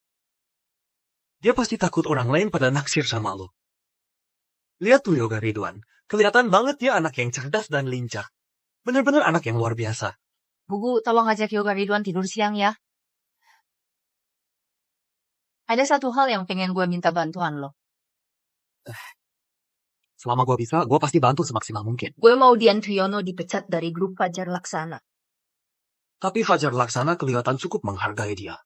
Dia pasti takut orang lain pada naksir sama lu. Lihat tuh Yoga Ridwan. Kelihatan banget dia anak yang cerdas dan lincah. Bener-bener anak yang luar biasa. Bu, tolong ajak Yoga Ridwan tidur siang ya. Ada satu hal yang pengen gue minta bantuan lo. Selama gue bisa, gue pasti bantu semaksimal mungkin. Gue mau Dian Triono dipecat dari grup Fajar Laksana. Tapi Fajar Laksana kelihatan cukup menghargai dia.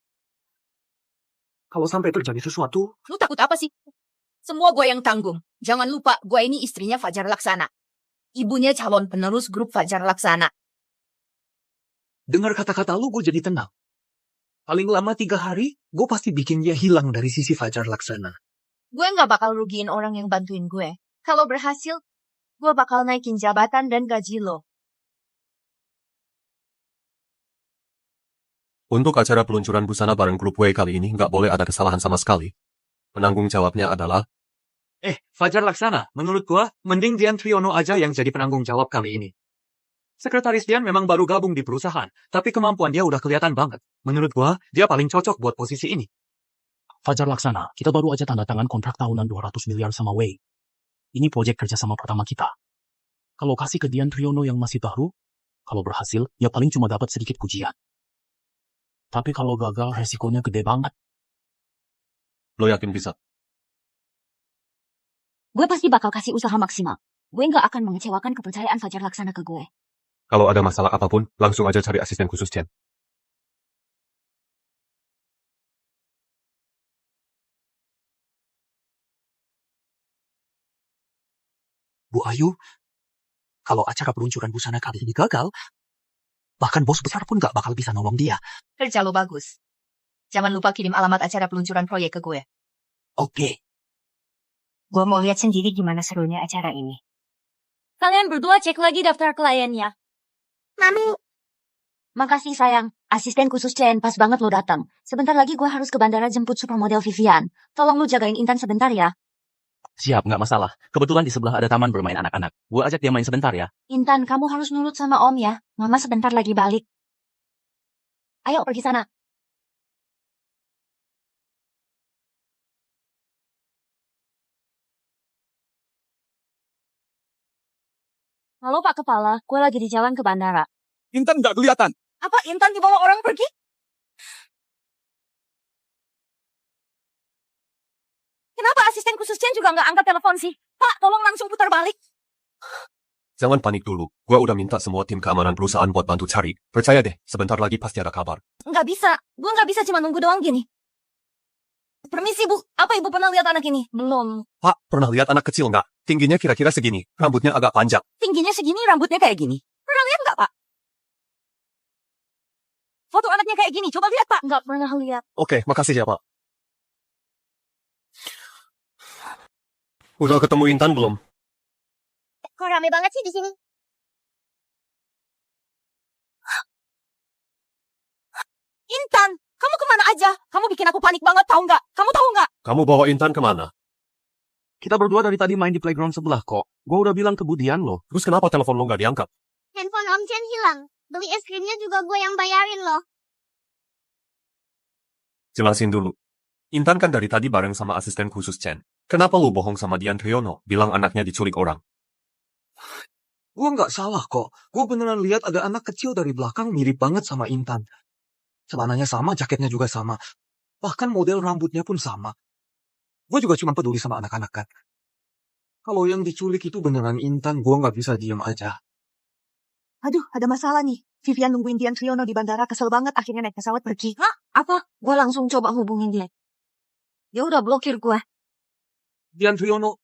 Kalau sampai terjadi sesuatu, Lu takut apa sih? Semua gue yang tanggung. Jangan lupa, gue ini istrinya Fajar Laksana. Ibunya calon penerus grup Fajar Laksana. dengar kata-kata lu, gue jadi tenang. Paling lama 3 hari, gue pasti bikin dia hilang dari sisi Fajar Laksana. Gue gak bakal rugiin orang yang bantuin gue. Kalau berhasil, gue bakal naikin jabatan dan gaji lo. Untuk acara peluncuran busana bareng grup W kali ini nggak boleh ada kesalahan sama sekali. Penanggung jawabnya adalah... Fajar Laksana, menurut gua, mending Dian Triono aja yang jadi penanggung jawab kali ini. Sekretaris Dian memang baru gabung di perusahaan, tapi kemampuan dia udah kelihatan banget. Menurut gua, dia paling cocok buat posisi ini. Fajar Laksana, kita baru aja tanda tangan kontrak tahunan 200 miliar sama Wei. Ini proyek kerjasama pertama kita. Kalau kasih ke Dian Triono yang masih baru, kalau berhasil, ya paling cuma dapat sedikit pujian. Tapi kalau gagal, resikonya gede banget. Lo yakin bisa? Gue pasti bakal kasih usaha maksimal. Gue nggak akan mengecewakan kepercayaan Fajar Laksana ke gue. Kalau ada masalah apapun, langsung aja cari asisten khusus Jen. Bu Ayu, kalau acara peluncuran busana kali ini gagal, Bahkan bos besar pun gak bakal bisa nolong dia. Kerja lo bagus. Jangan lupa kirim alamat acara peluncuran proyek ke gue. Oke. Gue mau lihat sendiri gimana serunya acara ini. Kalian berdua cek lagi daftar kliennya. Mami, Makasih sayang, asisten khusus Chen pas banget lo datang. Sebentar lagi gue harus ke bandara jemput supermodel Vivian. Tolong lu jagain Intan sebentar ya. Siap, gak masalah. Kebetulan di sebelah ada taman bermain anak-anak. Gue ajak dia main sebentar ya. Intan, kamu harus nurut sama Om ya. Mama sebentar lagi balik. Ayo pergi sana. Halo Pak Kepala, gue lagi di jalan ke bandara. Intan nggak kelihatan. Apa Intan dibawa orang pergi? Kenapa asisten khusus Chen juga nggak angkat telepon sih? Pak, tolong langsung putar balik. Jangan panik dulu. Gua udah minta semua tim keamanan perusahaan buat bantu cari. Percaya deh, sebentar lagi pasti ada kabar. Nggak bisa. Gue nggak bisa cuma nunggu doang gini. Permisi, Bu. Apa Ibu pernah lihat anak ini? Belum. Pak, pernah lihat anak kecil nggak? Tingginya kira-kira segini. Rambutnya agak panjang. Tingginya segini, rambutnya kayak gini. Pernah lihat nggak, Pak? Foto anaknya kayak gini. Coba lihat, Pak. Nggak pernah lihat. Oke, makasih ya, Pak. Udah ketemu Intan belum? kok rame banget sih di sini? Intan, kamu kemana aja? Kamu bikin aku panik banget, tahu nggak? Kamu tahu nggak? Kamu bawa Intan kemana? Kita berdua dari tadi main di playground sebelah kok. Gue udah bilang ke Budian loh. Terus kenapa telepon lo nggak diangkat? Handphone Om Chen hilang. Beli es krimnya juga gue yang bayarin loh. Jelasin dulu. Intan kan dari tadi bareng sama asisten khusus Chen. Kenapa lu bohong sama Dian Triyono? Bilang anaknya diculik orang. Gue nggak salah kok. Gue beneran lihat ada anak kecil dari belakang mirip banget sama Intan. Celananya sama, jaketnya juga sama. Bahkan model rambutnya pun sama. Gue juga cuma peduli sama anak-anak kan. Kalau yang diculik itu beneran Intan, gue nggak bisa diem aja. Aduh, ada masalah nih. Vivian nungguin Dian Triyono di bandara, kesel banget akhirnya naik pesawat pergi. Hah? Apa? Gue langsung coba hubungin dia. Dia udah blokir gue. Dian Triyono,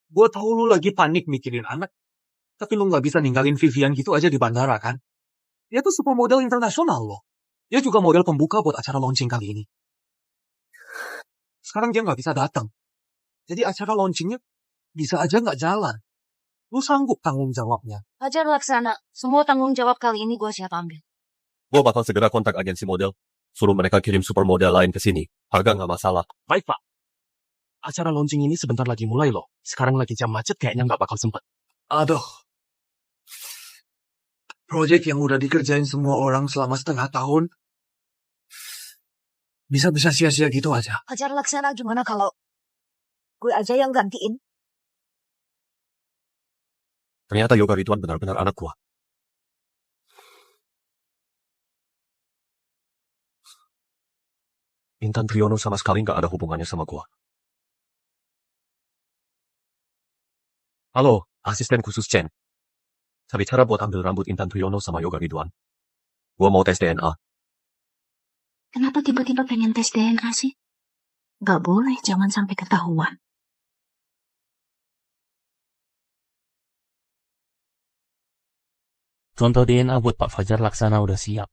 gue tahu lu lagi panik mikirin anak. Tapi lu nggak bisa ninggalin Vivian gitu aja di bandara kan. Dia tuh supermodel internasional loh. Dia juga model pembuka buat acara launching kali ini. Sekarang dia nggak bisa datang. Jadi acara launchingnya bisa aja nggak jalan. Lu sanggup tanggung jawabnya. Fajar Laksana, semua tanggung jawab kali ini gue siap ambil. Gua bakal segera kontak agensi model. Suruh mereka kirim supermodel lain ke sini. Harga nggak masalah. Baik Pak. Acara launching ini sebentar lagi mulai loh. Sekarang lagi jam macet kayaknya nggak bakal sempet. Aduh. Proyek yang udah dikerjain semua orang selama setengah tahun. Bisa-bisa sia-sia gitu aja. Fajar Laksana gimana kalau gue aja yang gantiin? Ternyata Yoga Ridwan benar-benar anak gua. Intan Triyono sama sekali nggak ada hubungannya sama gua. Halo, asisten khusus Chen. Cari cara buat ambil rambut Intan Triyono sama Yoga Ridwan. Gua mau tes DNA. Kenapa tiba-tiba pengen tes DNA sih? Gak boleh, jangan sampai ketahuan. Contoh DNA buat Pak Fajar Laksana udah siap.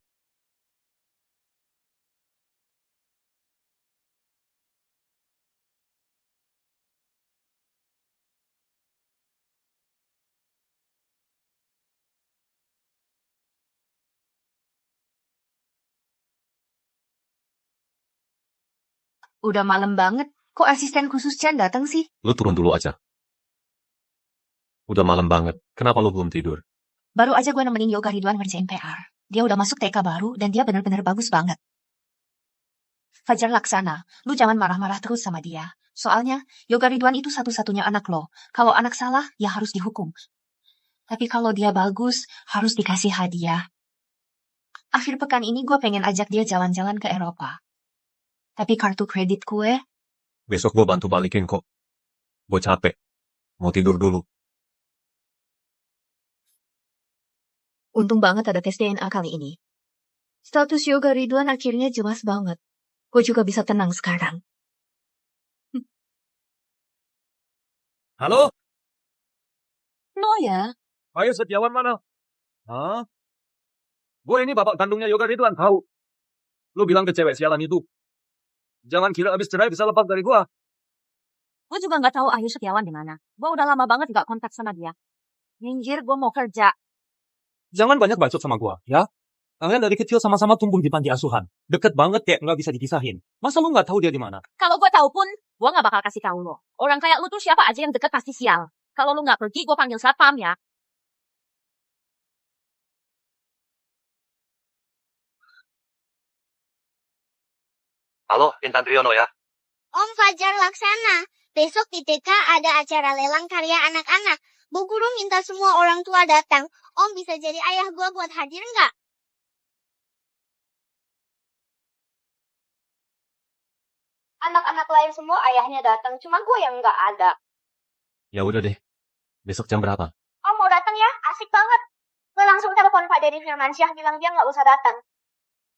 Udah malam banget. Kok asisten khusus Chen datang sih? Lu turun dulu aja. Udah malam banget. Kenapa lu belum tidur? Baru aja gue nemenin Yoga Ridwan ngerjain PR. Dia udah masuk TK baru dan dia bener-bener bagus banget. Fajar Laksana, lu jangan marah-marah terus sama dia. Soalnya, Yoga Ridwan itu satu-satunya anak lo. Kalau anak salah, ya harus dihukum. Tapi kalau dia bagus, harus dikasih hadiah. Akhir pekan ini gue pengen ajak dia jalan-jalan ke Eropa. Tapi kartu kredit gue, Besok gua bantu balikin kok. Gua capek. Mau tidur dulu. untung banget ada tes DNA kali ini. Status Yoga Ridwan akhirnya jelas banget. Gue juga bisa tenang sekarang. Halo? No ya. Ayo Setiawan mana? Hah? Gue ini bapak kandungnya Yoga Ridwan, tahu. Lu bilang ke cewek sialan itu, jangan kira abis cerai bisa lepas dari gue. Gue juga nggak tahu Ayu Setiawan di mana. Gue udah lama banget nggak kontak sama dia. Minggir, gue mau kerja. Jangan banyak bacot sama gue, ya. Kalian dari kecil sama-sama tumbuh di panti asuhan. Deket banget kayak nggak bisa dipisahin. Masa lu nggak tahu dia di mana? Kalau gue tahu pun, gue nggak bakal kasih tahu lo. Orang kayak lu tuh siapa aja yang deket pasti sial. Kalau lu nggak pergi, gue panggil satpam ya. Halo, Intan Triono ya. Om Fajar Laksana, besok di TK ada acara lelang karya anak-anak. Bu Guru minta semua orang tua datang. Om bisa jadi ayah gua buat hadir nggak? Anak-anak lain semua ayahnya datang, cuma gue yang nggak ada. Ya udah deh. Besok jam berapa? Om mau datang ya? Asik banget. Gue langsung telepon Pak Deddy Firmansyah bilang dia nggak usah datang.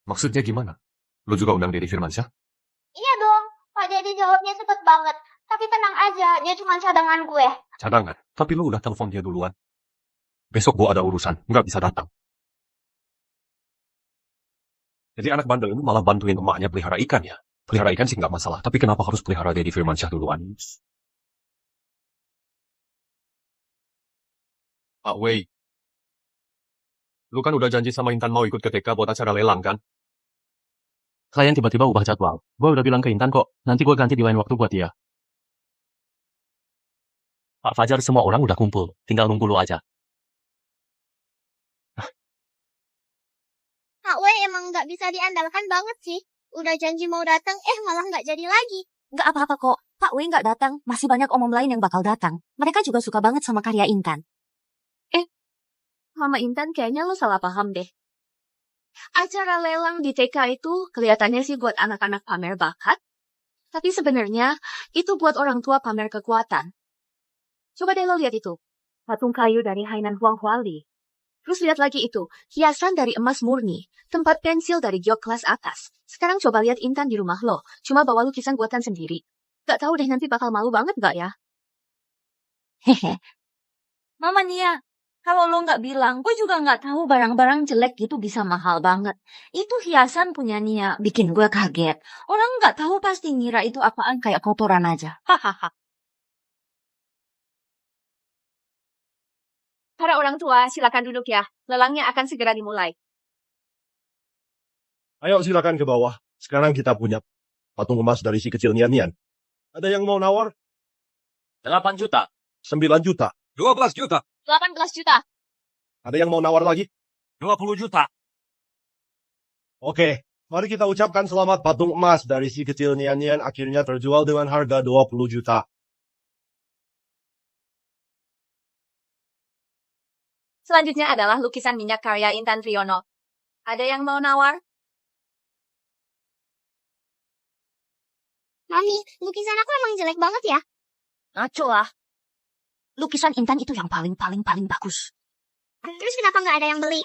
Maksudnya gimana? Lu juga undang Deddy Firmansyah? Iya dong, Pak Deddy jawabnya cepet banget. Tapi tenang aja, dia cuma cadangan gue. Cadangan? Tapi lu udah telepon dia duluan. Besok gua ada urusan, nggak bisa datang. Jadi anak bandel itu malah bantuin emaknya pelihara ikan ya? Pelihara ikan sih nggak masalah, tapi kenapa harus pelihara Deddy Firmansyah duluan? Pak Wei, lu kan udah janji sama Intan mau ikut ke TK buat acara lelang kan? Klien tiba-tiba ubah jadwal. Gue udah bilang ke Intan kok, nanti gue ganti di lain waktu buat dia. Pak Fajar semua orang udah kumpul, tinggal nunggu lu aja. Pak Wei emang nggak bisa diandalkan banget sih. Udah janji mau datang, malah nggak jadi lagi. Nggak apa-apa kok. Pak Wei nggak datang, masih banyak om-om lain yang bakal datang. Mereka juga suka banget sama karya Intan. Mama Intan kayaknya lo salah paham deh. Acara lelang di TK itu kelihatannya sih buat anak-anak pamer bakat. Tapi sebenarnya itu buat orang tua pamer kekuatan. Coba deh lo lihat itu. Patung kayu dari Hainan Huang Huali. Terus lihat lagi itu, hiasan dari emas murni, tempat pensil dari giok kelas atas. Sekarang coba lihat Intan di rumah lo, cuma bawa lukisan buatan sendiri. Gak tahu deh nanti bakal malu banget gak ya? Hehe. Mama Nia, kalau lo nggak bilang, gue juga nggak tahu barang-barang jelek gitu bisa mahal banget. Itu hiasan punya Nia, bikin gue kaget. Orang nggak tahu pasti ngira itu apaan kayak kotoran aja. Hahaha. Para orang tua, silakan duduk ya. Lelangnya akan segera dimulai. Ayo silakan ke bawah. Sekarang kita punya patung emas dari si kecil Nian-Nian. Ada yang mau nawar? 8 juta. 9 juta. 12 juta. 18 juta. Ada yang mau nawar lagi? 20 juta. Oke, mari kita ucapkan selamat patung emas dari si kecil Nian-Nian akhirnya terjual dengan harga 20 juta. Selanjutnya adalah lukisan minyak karya Intan Triono. Ada yang mau nawar? Mami, lukisan aku emang jelek banget ya. Ngaco lah. Lukisan Intan itu yang paling bagus. Terus kenapa nggak ada yang beli?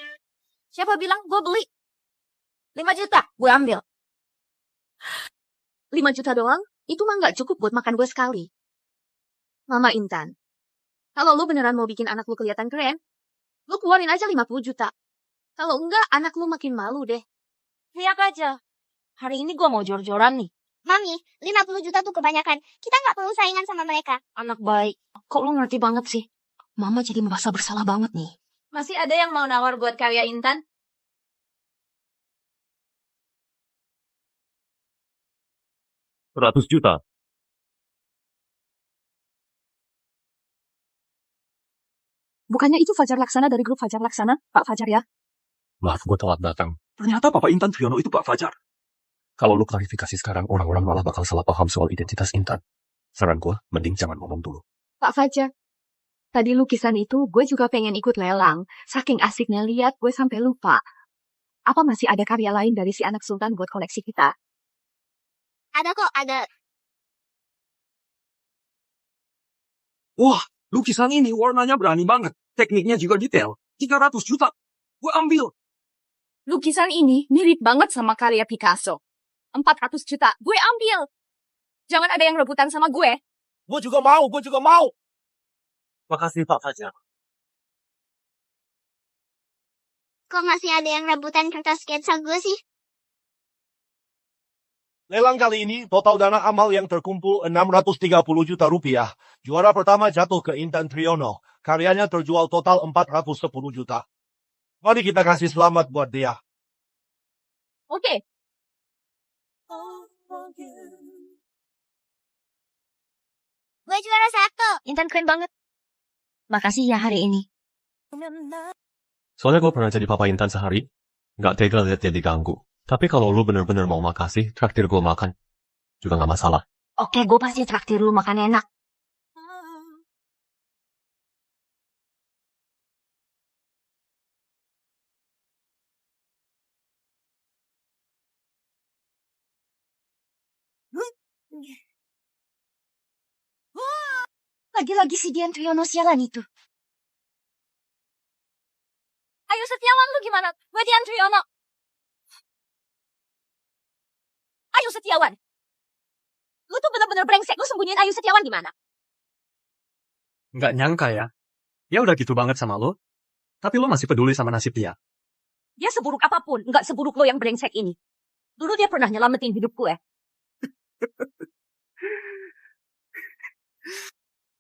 Siapa bilang gue beli? 5 juta, gue ambil. 5 juta doang? Itu mah nggak cukup buat makan gue sekali. Mama Intan, kalau lu beneran mau bikin anak lu kelihatan keren, lu keluarin aja 50 juta. Kalau enggak, anak lu makin malu deh. Lihat aja. Hari ini gue mau jor-joran nih. Mami, 50 juta tuh kebanyakan. Kita nggak perlu saingan sama mereka. Anak baik. Kok lu ngerti banget sih? Mama jadi merasa bersalah banget nih. Masih ada yang mau nawar buat karya Intan? $100 juta. Bukannya itu Fajar Laksana dari grup Fajar Laksana, Pak Fajar ya? Maaf, gue telat datang. Ternyata Papa Intan Triono itu Pak Fajar. Kalau lu klarifikasi sekarang, orang-orang malah bakal salah paham soal identitas Intan. Saran gue, mending jangan ngomong dulu. Pak Fajar, tadi lukisan itu gue juga pengen ikut lelang. Saking asiknya lihat, gue sampai lupa. Apa masih ada karya lain dari si anak sultan buat koleksi kita? Ada kok, ada. Wah, lukisan ini warnanya berani banget. Tekniknya juga detail. 300 juta. Gue ambil. Lukisan ini mirip banget sama karya Picasso. 400 juta. Gue ambil. Jangan ada yang rebutan sama gue. Gue juga mau. Makasih Pak Fajar. Kok masih ada yang rebutan kertas sketsa gue sih? Lelang kali ini, total dana amal yang terkumpul 630 juta rupiah. Juara pertama jatuh ke Intan Triono. Karyanya terjual total 410 juta. Mari kita kasih selamat buat dia. Oke. Gue juara 1. Intan keren banget. Makasih ya hari ini. Soalnya gue pernah jadi papa Intan sehari. Nggak tega lihat dia diganggu. Tapi kalau lu bener-bener mau makasih, traktir gue makan. Juga nggak masalah. Oke, gue pasti traktir lu makan enak. Lagi-lagi si Dian Triono sialan itu. Ayu Setiawan lu gimana? Gue Dian Triono. Ayu Setiawan. Lu tuh bener-bener brengsek. Lu sembunyiin Ayu Setiawan di mana? Nggak nyangka ya. Dia udah gitu banget sama lo. Tapi lo masih peduli sama nasib dia. Dia seburuk apapun. Nggak seburuk lo yang brengsek ini. Dulu dia pernah nyelamatin hidup gue.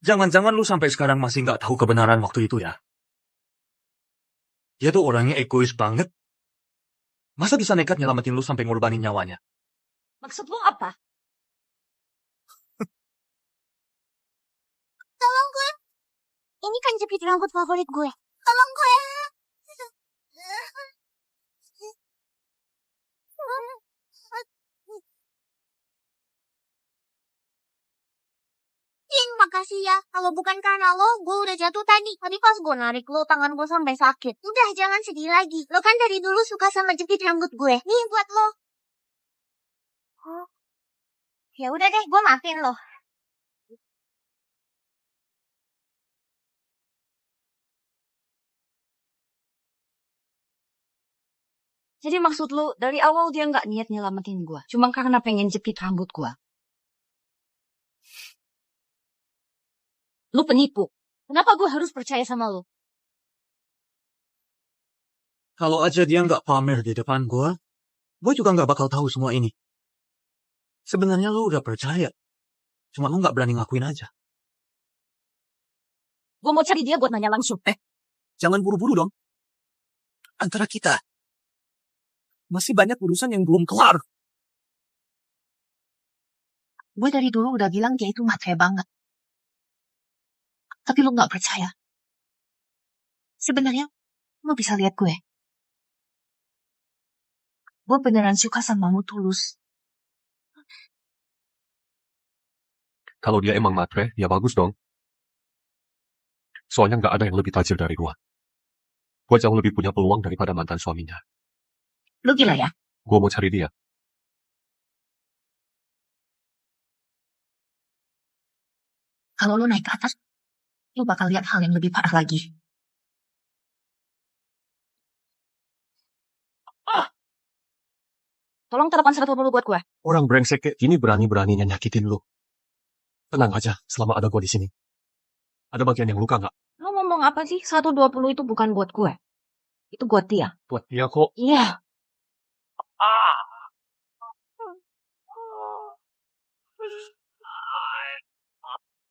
Jangan-jangan lu sampai sekarang masih nggak tahu kebenaran waktu itu ya. Dia tuh orangnya egois banget. Masa bisa nekat nyelamatin lu sampai ngorbanin nyawanya? Maksud lo apa? Tolong gue. Ini kan jepit rambut favorit gue. Tolong gue. Makasih ya. Kalau bukan karena lo, gue udah jatuh tadi. Tadi pas gue narik lo, tangan gue sampai sakit. Udah, jangan sedih lagi. Lo kan dari dulu suka sama jepit rambut gue. Nih buat lo. Oh. Ya udah deh, gue maafin lo. Jadi maksud lu, dari awal dia nggak niat nyelamatin gue. Cuma karena pengen jepit rambut gue. Lu penipu. Kenapa gue harus percaya sama lu? Kalau aja dia nggak pamer di depan gue juga nggak bakal tahu semua ini. Sebenarnya lu udah percaya. Cuma lu nggak berani ngakuin aja. Gue mau cari dia buat nanya langsung. Jangan buru-buru dong. Antara kita. Masih banyak urusan yang belum kelar. Gue dari dulu udah bilang dia itu matre banget. Tapi lu gak percaya. Sebenarnya, lu bisa lihat gue. Gue beneran suka sama lu tulus. Kalau dia emang matre, ya bagus dong. Soalnya nggak ada yang lebih tajir dari gua. Gua jauh lebih punya peluang daripada mantan suaminya. Lu gila ya? Gua mau cari dia. Kalau lu naik ke atas, lu bakal lihat hal yang lebih parah lagi. Tolong telepon 120 buat gue. Orang brengsek kayak gini berani-beraninya nyakitin lu. Tenang aja, selama ada gua di sini. Ada bagian yang luka nggak? Lu ngomong apa sih? 120 itu bukan buat gue. Itu buat dia. Buat dia kok. Iya.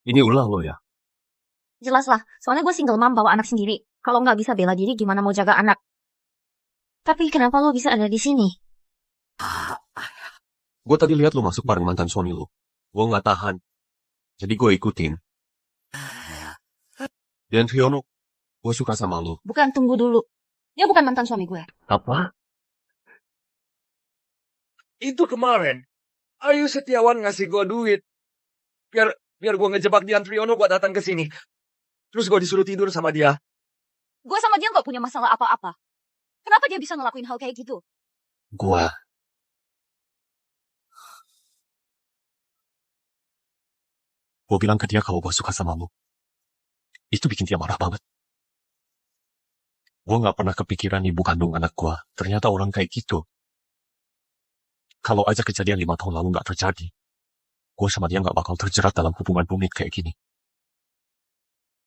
Ini ulah lo ya? Jelas lah. Soalnya gue single mom bawa anak sendiri. Kalau nggak bisa bela diri, gimana mau jaga anak? Tapi kenapa lo bisa ada di sini? Gue tadi lihat lu masuk bareng mantan suami lu. Gue nggak tahan. Jadi gue ikutin. Dan Triono, gue suka sama lu. Bukan, tunggu dulu. Dia bukan mantan suami gue. Apa? Itu kemarin, Ayu Setiawan ngasih gue duit. Biar gue ngejebak Dian Triono buat datang ke sini. Terus gue disuruh tidur sama dia. Gue sama dia nggak punya masalah apa-apa. Kenapa dia bisa ngelakuin hal kayak gitu? Gue bilang ke dia kalau gue suka sama lu. Itu bikin dia marah banget. Gue gak pernah kepikiran ibu kandung anak gue. Ternyata orang kayak gitu. Kalau aja kejadian 5 tahun lalu gak terjadi, gue sama dia gak bakal terjerat dalam hubungan rumit kayak gini.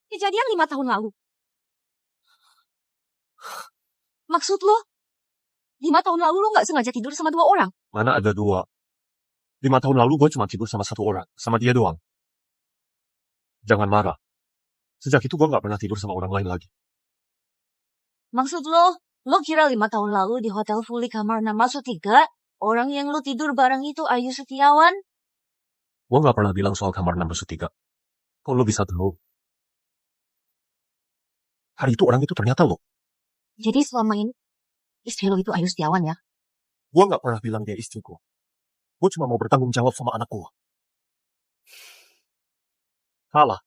Kejadian 5 tahun lalu? Maksud lo? 5 tahun lalu lo nggak sengaja tidur sama 2 orang? Mana ada 2. 5 tahun lalu gue cuma tidur sama 1 orang. Sama dia doang. Jangan marah. Sejak itu gue nggak pernah tidur sama orang lain lagi. Maksud lo kira 5 tahun lalu di hotel Fully kamar 6-3, orang yang lo tidur bareng itu Ayu Setiawan? Gue nggak pernah bilang soal kamar 6-3. Kok lo bisa tahu? Hari itu orang itu ternyata lo. Jadi selama ini istri lo itu Ayu Setiawan ya? Gue nggak pernah bilang dia istriku. Gue cuma mau bertanggung jawab sama anak gue. Salah.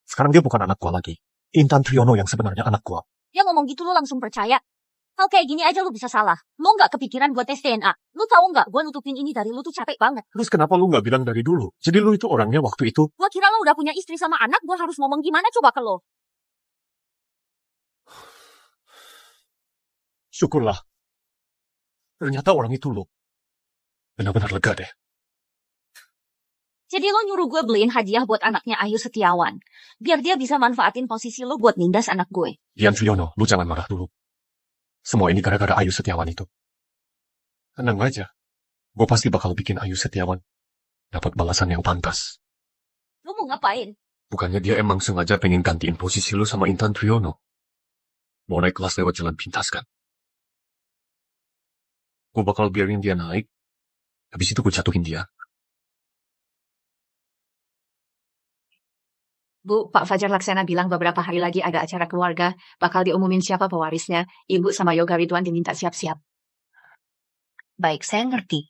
Sekarang dia bukan anak gue lagi. Intan Triono yang sebenarnya anak gue. Dia ngomong gitu lo langsung percaya. Hal kayak gini aja lo bisa salah. Lo nggak kepikiran gue tes DNA. Lo tahu nggak gue nutupin ini dari lo tuh capek banget. Terus kenapa lu nggak bilang dari dulu? Jadi lu itu orangnya waktu itu. Gue kira lo udah punya istri sama anak, gue harus ngomong gimana coba ke lo. Syukurlah. Ternyata orang itu lo. Benar-benar lega deh. Jadi lo nyuruh gue beliin hadiah buat anaknya Ayu Setiawan. Biar dia bisa manfaatin posisi lo buat nindas anak gue. Dian Triono, lu jangan marah dulu. Semua ini gara-gara Ayu Setiawan itu. Tenang aja. Gue pasti bakal bikin Ayu Setiawan dapat balasan yang pantas. Lo mau ngapain? Bukannya dia emang sengaja pengen gantiin posisi lu sama Intan Triono. Mau naik kelas lewat jalan pintas kan? Gue bakal biarin dia naik. Habis itu gue jatuhin dia. Bu, Pak Fajar Laksana bilang beberapa hari lagi ada acara keluarga, bakal diumumin siapa pewarisnya. Ibu sama Yoga Ridwan diminta siap-siap. Baik, saya ngerti.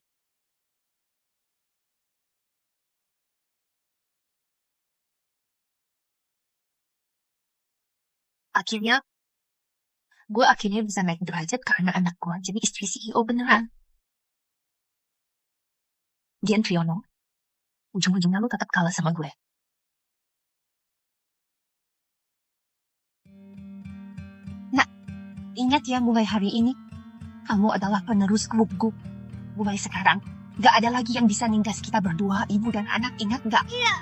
Gue akhirnya bisa naik derajat karena anak gue jadi istri CEO beneran. Dian Triono, ujung-ujungnya lu tetap kalah sama gue. Nah, ingat ya mulai hari ini, kamu adalah penerus klubku. Mulai sekarang, gak ada lagi yang bisa nindas kita berdua, ibu dan anak, ingat gak? Iya.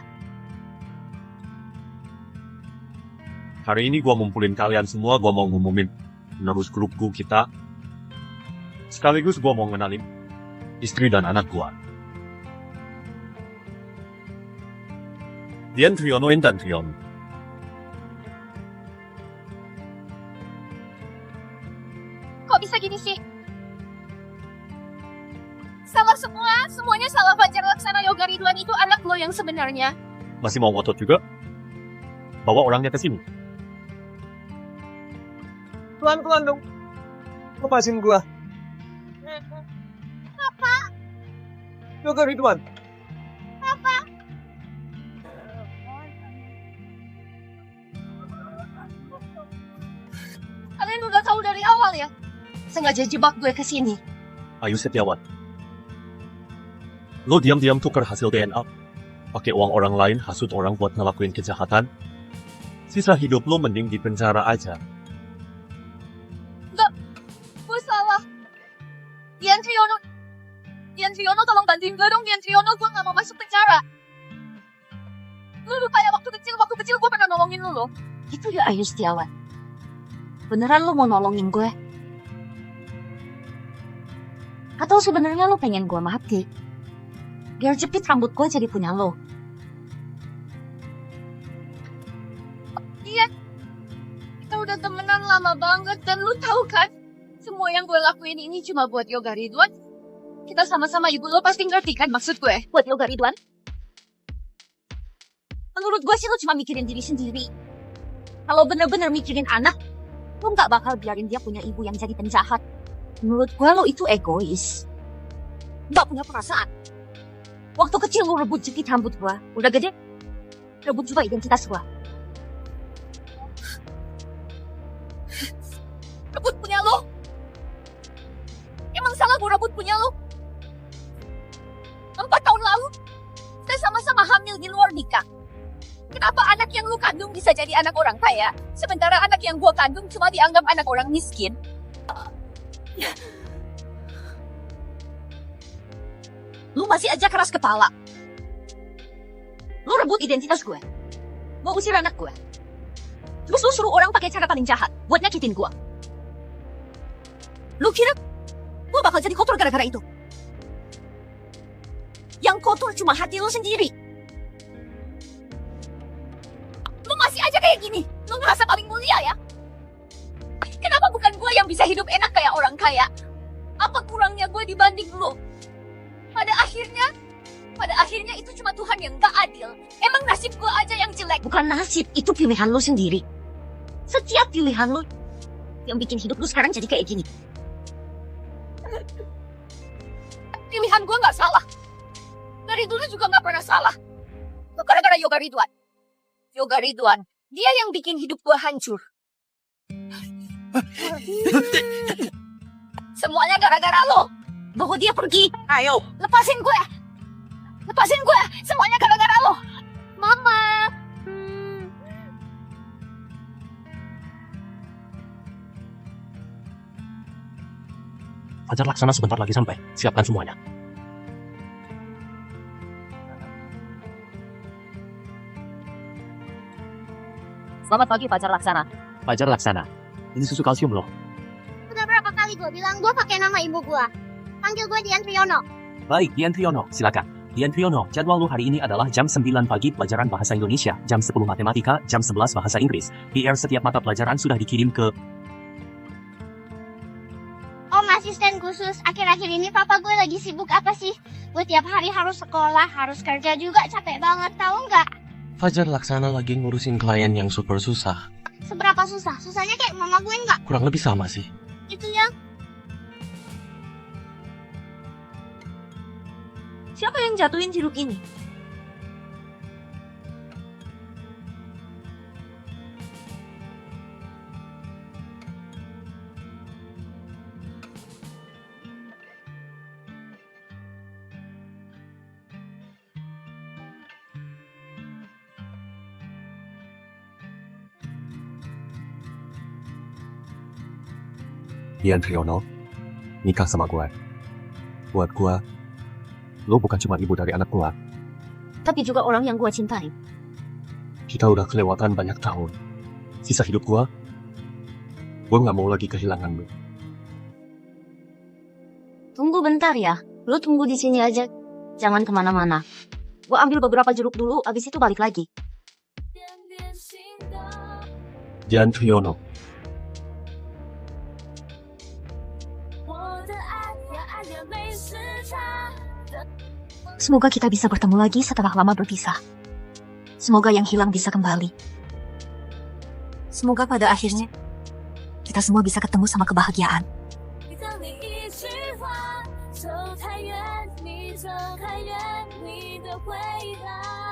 Hari ini gue ngumpulin kalian semua, gue mau ngumumin penerus grupku kita. Sekaligus gue mau ngenalin istri dan anak gue. Dian Triono, Intan Triono. Kok bisa gini sih? Salah semua, semuanya salah. Fajar Laksana Yoga Ridwan itu anak lo yang sebenarnya. Masih mau ngotot juga? Bawa orangnya ke sini. Pelan-pelan dong. Lepasin gua. Papa, Yoga Ridwan. Papa. Kalian udah tahu dari awal ya? Sengaja jebak gue ke sini. Ayu Setiawan. Lo diam-diam tukar hasil DNA. Pakai uang orang lain, hasut orang buat ngelakuin kejahatan. Sisa hidup lo mending di penjara aja. Gue salah. Dian Triono tolong bantuin gue dong. Dian Triono, gue gak mau masuk penjara. Lu lupa ya waktu kecil gue pernah nolongin lu loh. Itu ya Ayu Setiawan. Beneran lo mau nolongin gue? Atau sebenarnya lo pengen gue mati? Biar jepit rambut gue jadi punya lo. Iya. Kita udah temenan lama banget dan lu tahu kan? Semua yang gue lakuin ini cuma buat Yoga Ridwan. Kita sama-sama ibu lo pasti ngerti kan maksud gue? Buat Yoga Ridwan? Menurut gue sih lo cuma mikirin diri sendiri. Kalau bener-bener mikirin anak, lo gak bakal biarin dia punya ibu yang jadi penjahat. Menurut gue lo itu egois. Gak punya perasaan. Waktu kecil lo rebut jepit rambut gue. Udah gede, rebut juga identitas gue. Rebut punya lo? Emang salah gue rebut punya lo? 4 tahun lalu, saya sama-sama hamil di luar nikah. Kenapa anak yang lu kandung bisa jadi anak orang kaya, sementara anak yang gue kandung cuma dianggap anak orang miskin? Lu masih aja keras kepala. Lu rebut identitas gue. Mau usir anak gue. Terus lu suruh orang pakai cara paling jahat buat nyakitin gue. Lu kira gue bakal jadi kotor gara-gara itu? Yang kotor cuma hati lu sendiri. Lu masih aja kayak gini. Lu ngerasa paling mulia ya? Kenapa bukan gue yang bisa hidup enak kayak orang kaya? Apa kurangnya gue dibanding lu? Pada akhirnya itu cuma Tuhan yang gak adil. Emang nasib gue aja yang jelek. Bukan nasib, itu pilihan lu sendiri. Setiap pilihan lu yang bikin hidup lu sekarang jadi kayak gini. Pilihan gue gak salah. Dari dulu juga gak pernah salah. Gara-gara Yoga Ridwan. Yoga Ridwan, dia yang bikin hidup gue hancur. Semuanya gara-gara lo. Bawa dia pergi. Ayo. Lepasin gue. Lepasin gue. Semuanya gara-gara lo. Mama. Fajar Laksana sebentar lagi sampai. Siapkan semuanya. Selamat pagi, Fajar Laksana. Fajar Laksana. Ini susu kalsium loh. Udah berapa kali gue bilang gue pakai nama ibu gue. Panggil gue Dian Triyono. Baik, Dian Triyono, silakan. Dian Triyono, jadwal lu hari ini adalah jam 9 pagi pelajaran bahasa Indonesia, jam 10 matematika, jam 11 bahasa Inggris. PR setiap mata pelajaran sudah dikirim ke... Om asisten khusus, akhir-akhir ini papa gue lagi sibuk apa sih? Gue tiap hari harus sekolah, harus kerja juga, capek banget, tahu nggak? Fajar Laksana lagi ngurusin klien yang super susah. Seberapa susah? Susahnya kayak mama gue nggak? Kurang lebih sama sih. Itu ya. Siapa yang jatuhin jeruk ini? Dian Triyono, nikah sama gue. Buat gue, lo bukan cuma ibu dari anak gue. Tapi juga orang yang gue cintai. Kita udah kelewatan banyak tahun. Sisa hidup gue gak mau lagi kehilangan lo. Tunggu bentar ya. Lu tunggu di sini aja. Jangan kemana-mana. Gue ambil beberapa jeruk dulu, abis itu balik lagi. Dian Triyono. Semoga kita bisa bertemu lagi setelah lama berpisah. Semoga yang hilang bisa kembali. Semoga pada akhirnya kita semua bisa ketemu sama kebahagiaan.走太远，你走太远，你的回答。